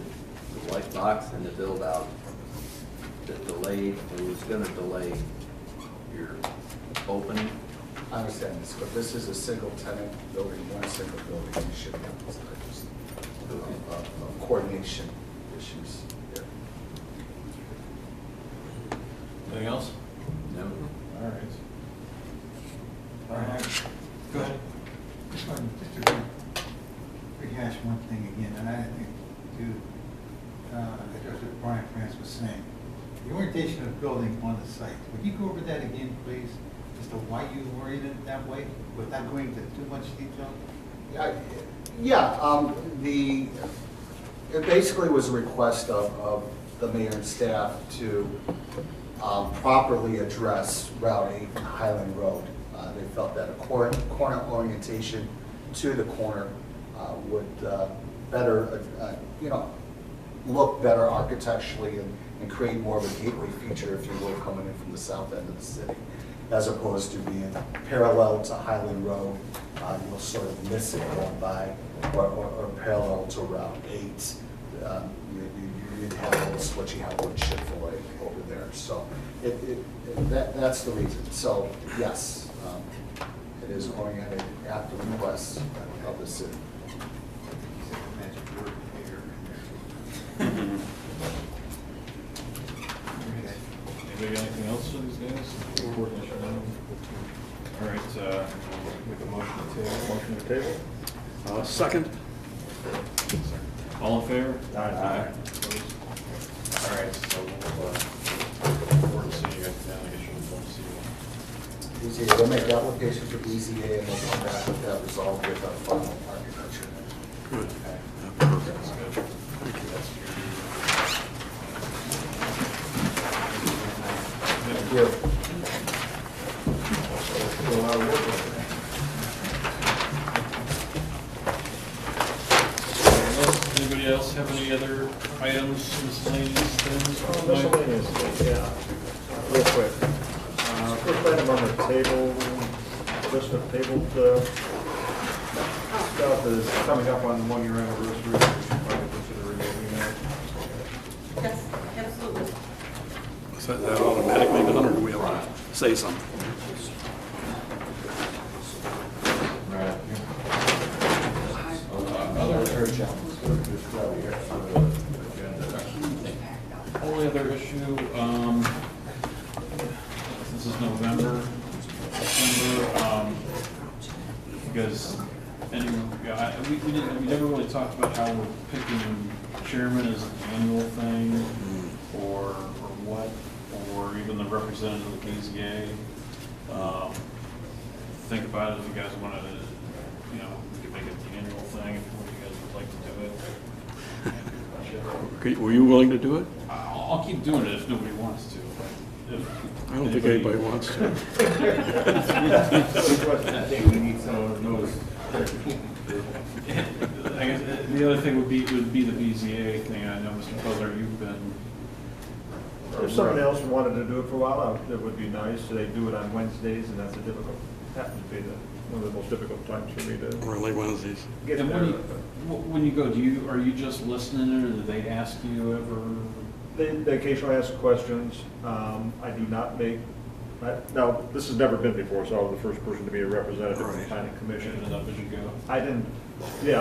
white box and the build out that delayed, or was gonna delay your opening. I understand this, but this is a single tenant building, one single building, you shouldn't have those just coordination issues here. Anything else? No. All right. Go ahead. Just want to rehash one thing again, and I think to address what Brian France was saying. The orientation of the building on the site, would you go over that again, please, as to why you oriented it that way, without going into too much detail? It basically was a request of the mayor and staff to properly address Route 8 and Highland Road. They felt that a corner orientation to the corner would better, look better architecturally and create more of a gateway feature, if you will, coming in from the south end of the city, as opposed to being parallel to Highland Road. You'll sort of miss it going by, or parallel to Route 8. You'd have what you have with Chick-fil-A over there. So that's the reason. So yes, it is oriented at the request of the city. Anybody got anything else for these guys? All right, make a motion to table. Motion to table. Second. All in favor? Aye. Opposed? All right, so we'll work to see you guys down. I guess you'll want to see you. BZA, they'll make the application for BZA and they'll come back with that resolved with our final architecture. Good. That's good. Thank you. Thank you. Anybody else else have any other items, miscellaneous things? Miscellaneous, yeah, real quick. First item on the table, list of tabled stuff is coming up on the 1-year anniversary. We should probably consider removing that. Yes, absolutely. Is that automatically done, or do we have to say something? Only other issue, this is November, December, because we never really talked about how we're picking chairman as an annual thing, or what, or even the representative of the BZA. Think about it if you guys wanted to, we could make it the annual thing if you guys would like to do it. Okay, were you willing to do it? I'll keep doing it if nobody wants to. I don't think anybody wants to. I think we need someone who knows. I guess the other thing would be the BZA thing. I know, Mr. Puzzler, you've been. If someone else wanted to do it for a while, it would be nice. They do it on Wednesdays, and that's happens to be one of the most difficult times for me to. Early Wednesdays. Get And there. when you go, are you just listening, or do they ask you ever? They occasionally ask questions. I do not make, now, this has never been before, so I was the first person to be a representative of the planning commission. Making it up as you go.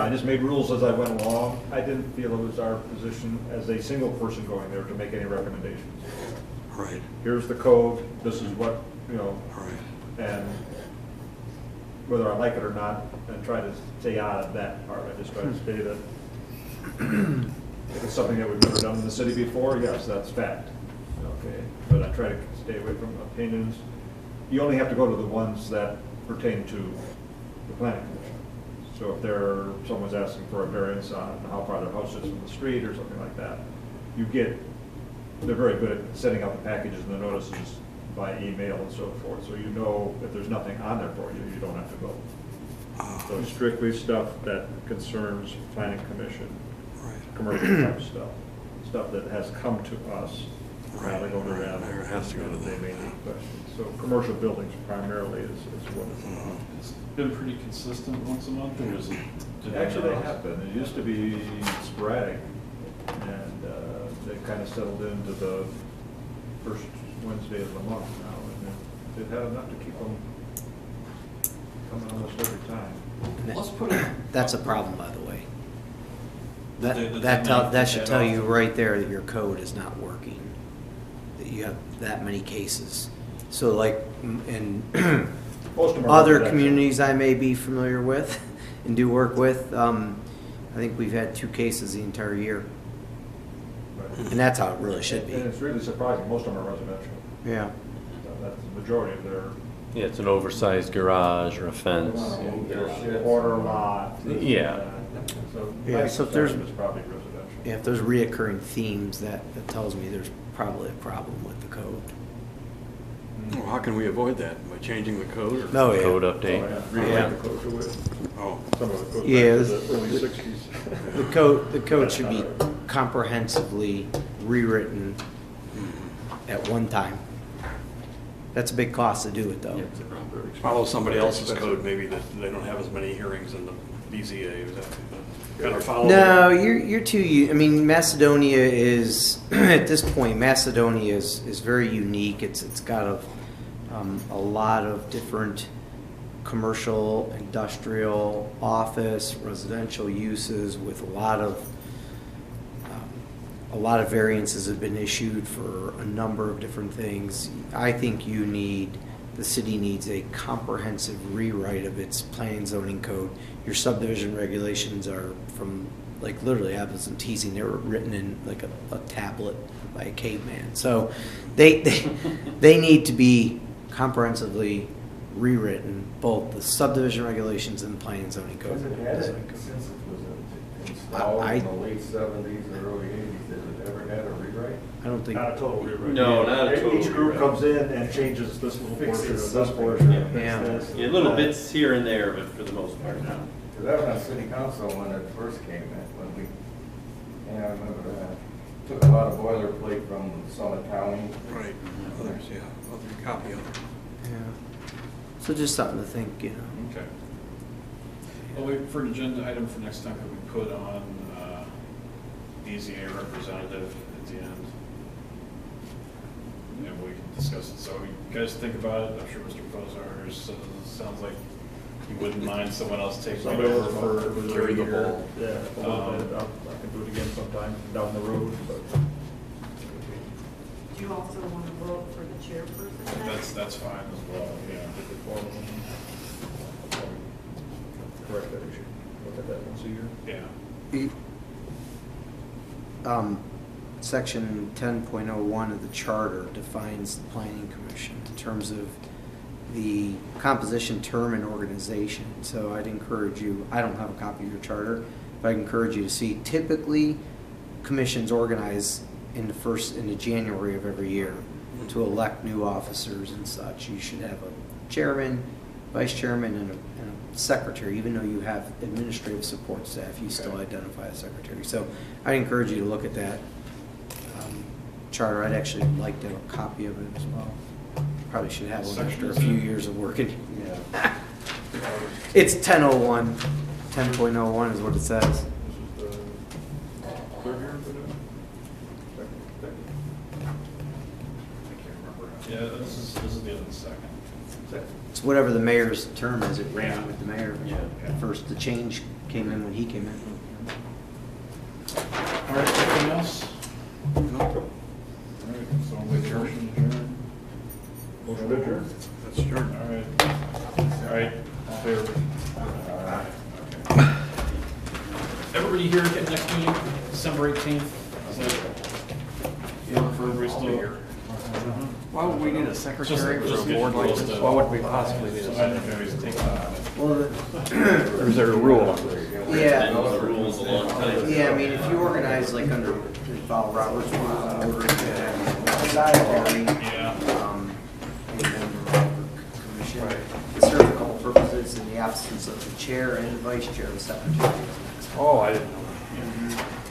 I just made rules as I went along. I didn't feel it was our position as a single person going there to make any recommendations. Right. Here's the code, this is what, Right. and whether I like it or not, and try to stay out of that part. I just try to stay that if it's something that we've never done in the city before, yes, that's fact. Okay, but I try to stay away from opinions. You only have to go to the ones that pertain to the planning commission. So if someone's asking for a variance on how far their house is from the street or something like that, they're very good at setting up the packages and the notices by email and so forth. So you know if there's nothing on there for you, you don't have to go. So strictly stuff that concerns planning commission, commercial type stuff that has come to us. Now they go to them. There has to go to They them. may need questions. So commercial buildings primarily is what it's about. It's been pretty consistent once a month, or is it? Actually, they have been. It used to be sporadic, and they kind of settled into the first Wednesday of the month now, and they've had enough to keep them coming almost every time. Let's put it. That's a problem, by the way. They- That should tell you right there that your code is not working, that you have that many cases. So like in Most of them are other residential. communities I may be familiar with and do work with, I think we've had 2 cases the entire year. Right. And that's how it really should And be. it's really surprising. Most of them are residential. Yeah. That's the majority of their Yeah, it's an oversized garage or a fence. order lot. this and Yeah. that. So Yeah, so if there's- 90% is probably residential. Yeah, if there's reoccurring themes, that tells me there's probably a problem with the code. Well, how can we avoid that? By changing the code? Or? Oh, yeah. Code Oh, update. yeah. Rewrite Yeah. the code to it. Oh. Some of it goes Yeah, back to the early 60s. The code should be comprehensively rewritten at one time. That's a big cost to do it, though. Follow somebody else's code, maybe that they don't have as many hearings in the BZA. Is that kind of follow? No, you're too. I mean, Macedonia is at this point. Macedonia is very unique. It's got a lot of different commercial, industrial, office, residential uses with a lot of variances have been issued for a number of different things. I think the city needs a comprehensive rewrite of its planning and zoning code. Your subdivision regulations are from, like, literally, I wasn't teasing, they were written in like a tablet by a caveman. So they need to be comprehensively rewritten, both the subdivision regulations and the planning and zoning code. Has it had it since it was installed in the late 70s and early 80s? Has it ever had a rewrite? I don't think. Not a total rewrite. No, not a total Each group rewrite. comes in and changes this little portion or Fixes this something. portion. Yeah. fix this. Yeah, little bits here and there, but for the most part, no. Because I was on city council when it first came in, when we boilerplate from Summit County. Right, others, yeah, other copy of it. Yeah. So just something to think, you know. Okay. Well, for an agenda item for next time, could we put on BZA representative at the end? And we can discuss it. So you guys think about it. I'm sure Mr. Posar sounds like you wouldn't mind someone else taking Somebody else over for carry the ball. Yeah, a little bit. I can do it again sometime down the road, but. Do you also want to vote for the chairperson? That's fine as well, yeah. Correct that issue. Look at that once a year. Yeah. Section 10.01 of the charter defines the planning commission in terms of the composition, term, and organization. So I'd encourage you, I don't have a copy of your charter, but I'd encourage you to see, typically commissions organize in the January of every year to elect new officers and such. You should have a chairman, vice chairman, and a secretary. Even though you have administrative support staff, you still identify a secretary. So I'd encourage you to look at that charter. I'd actually like to have a copy of it as well. Probably should have one after a few years of working. Yeah. It's 10.01. 10.01 is what it says. Yeah, this is the end of the second. It's whatever the mayor's term is. It ran with the mayor. Yeah. First, the change came in when he came in. All right, anything else? All right, so I'll make a motion to adjourn. Motion to adjourn. That's adjourned. All right. All right. All in favor? Everybody here at next meeting, December 18th? Is that, yeah, for everybody still here? Why would we need a secretary Just for a board like this? Why would we possibly need a secretary? Or is there a rule? Yeah. The rules a long time. Yeah, I mean, if you organize like under follow Robert's rules of order, you have a secretary, and then the commission. It serves a couple purposes in the absence of the chair and the vice chair, the secretary. Oh, I didn't know that.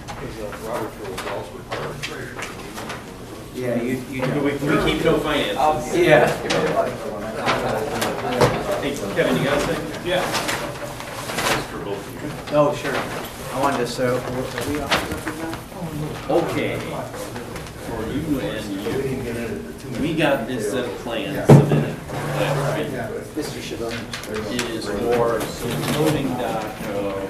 Because Robert's rules also require. Yeah, you We keep no finance. Yeah. Hey, Kevin, you got a thing? Yeah. For both of you. Oh, sure. I wanted to, so, are we off the record now? Okay. For you and you, we got this set of plans submitted. Mr. Chabon. It is for some loading dock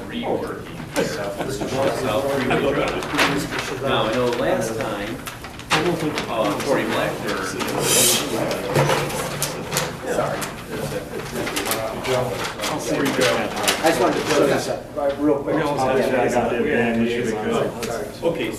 reworking. South Freeway Drive. Now, I know last time, Cory Blackburn. Sorry. I just wanted to show this up real quick. We always had that issue because. Okay.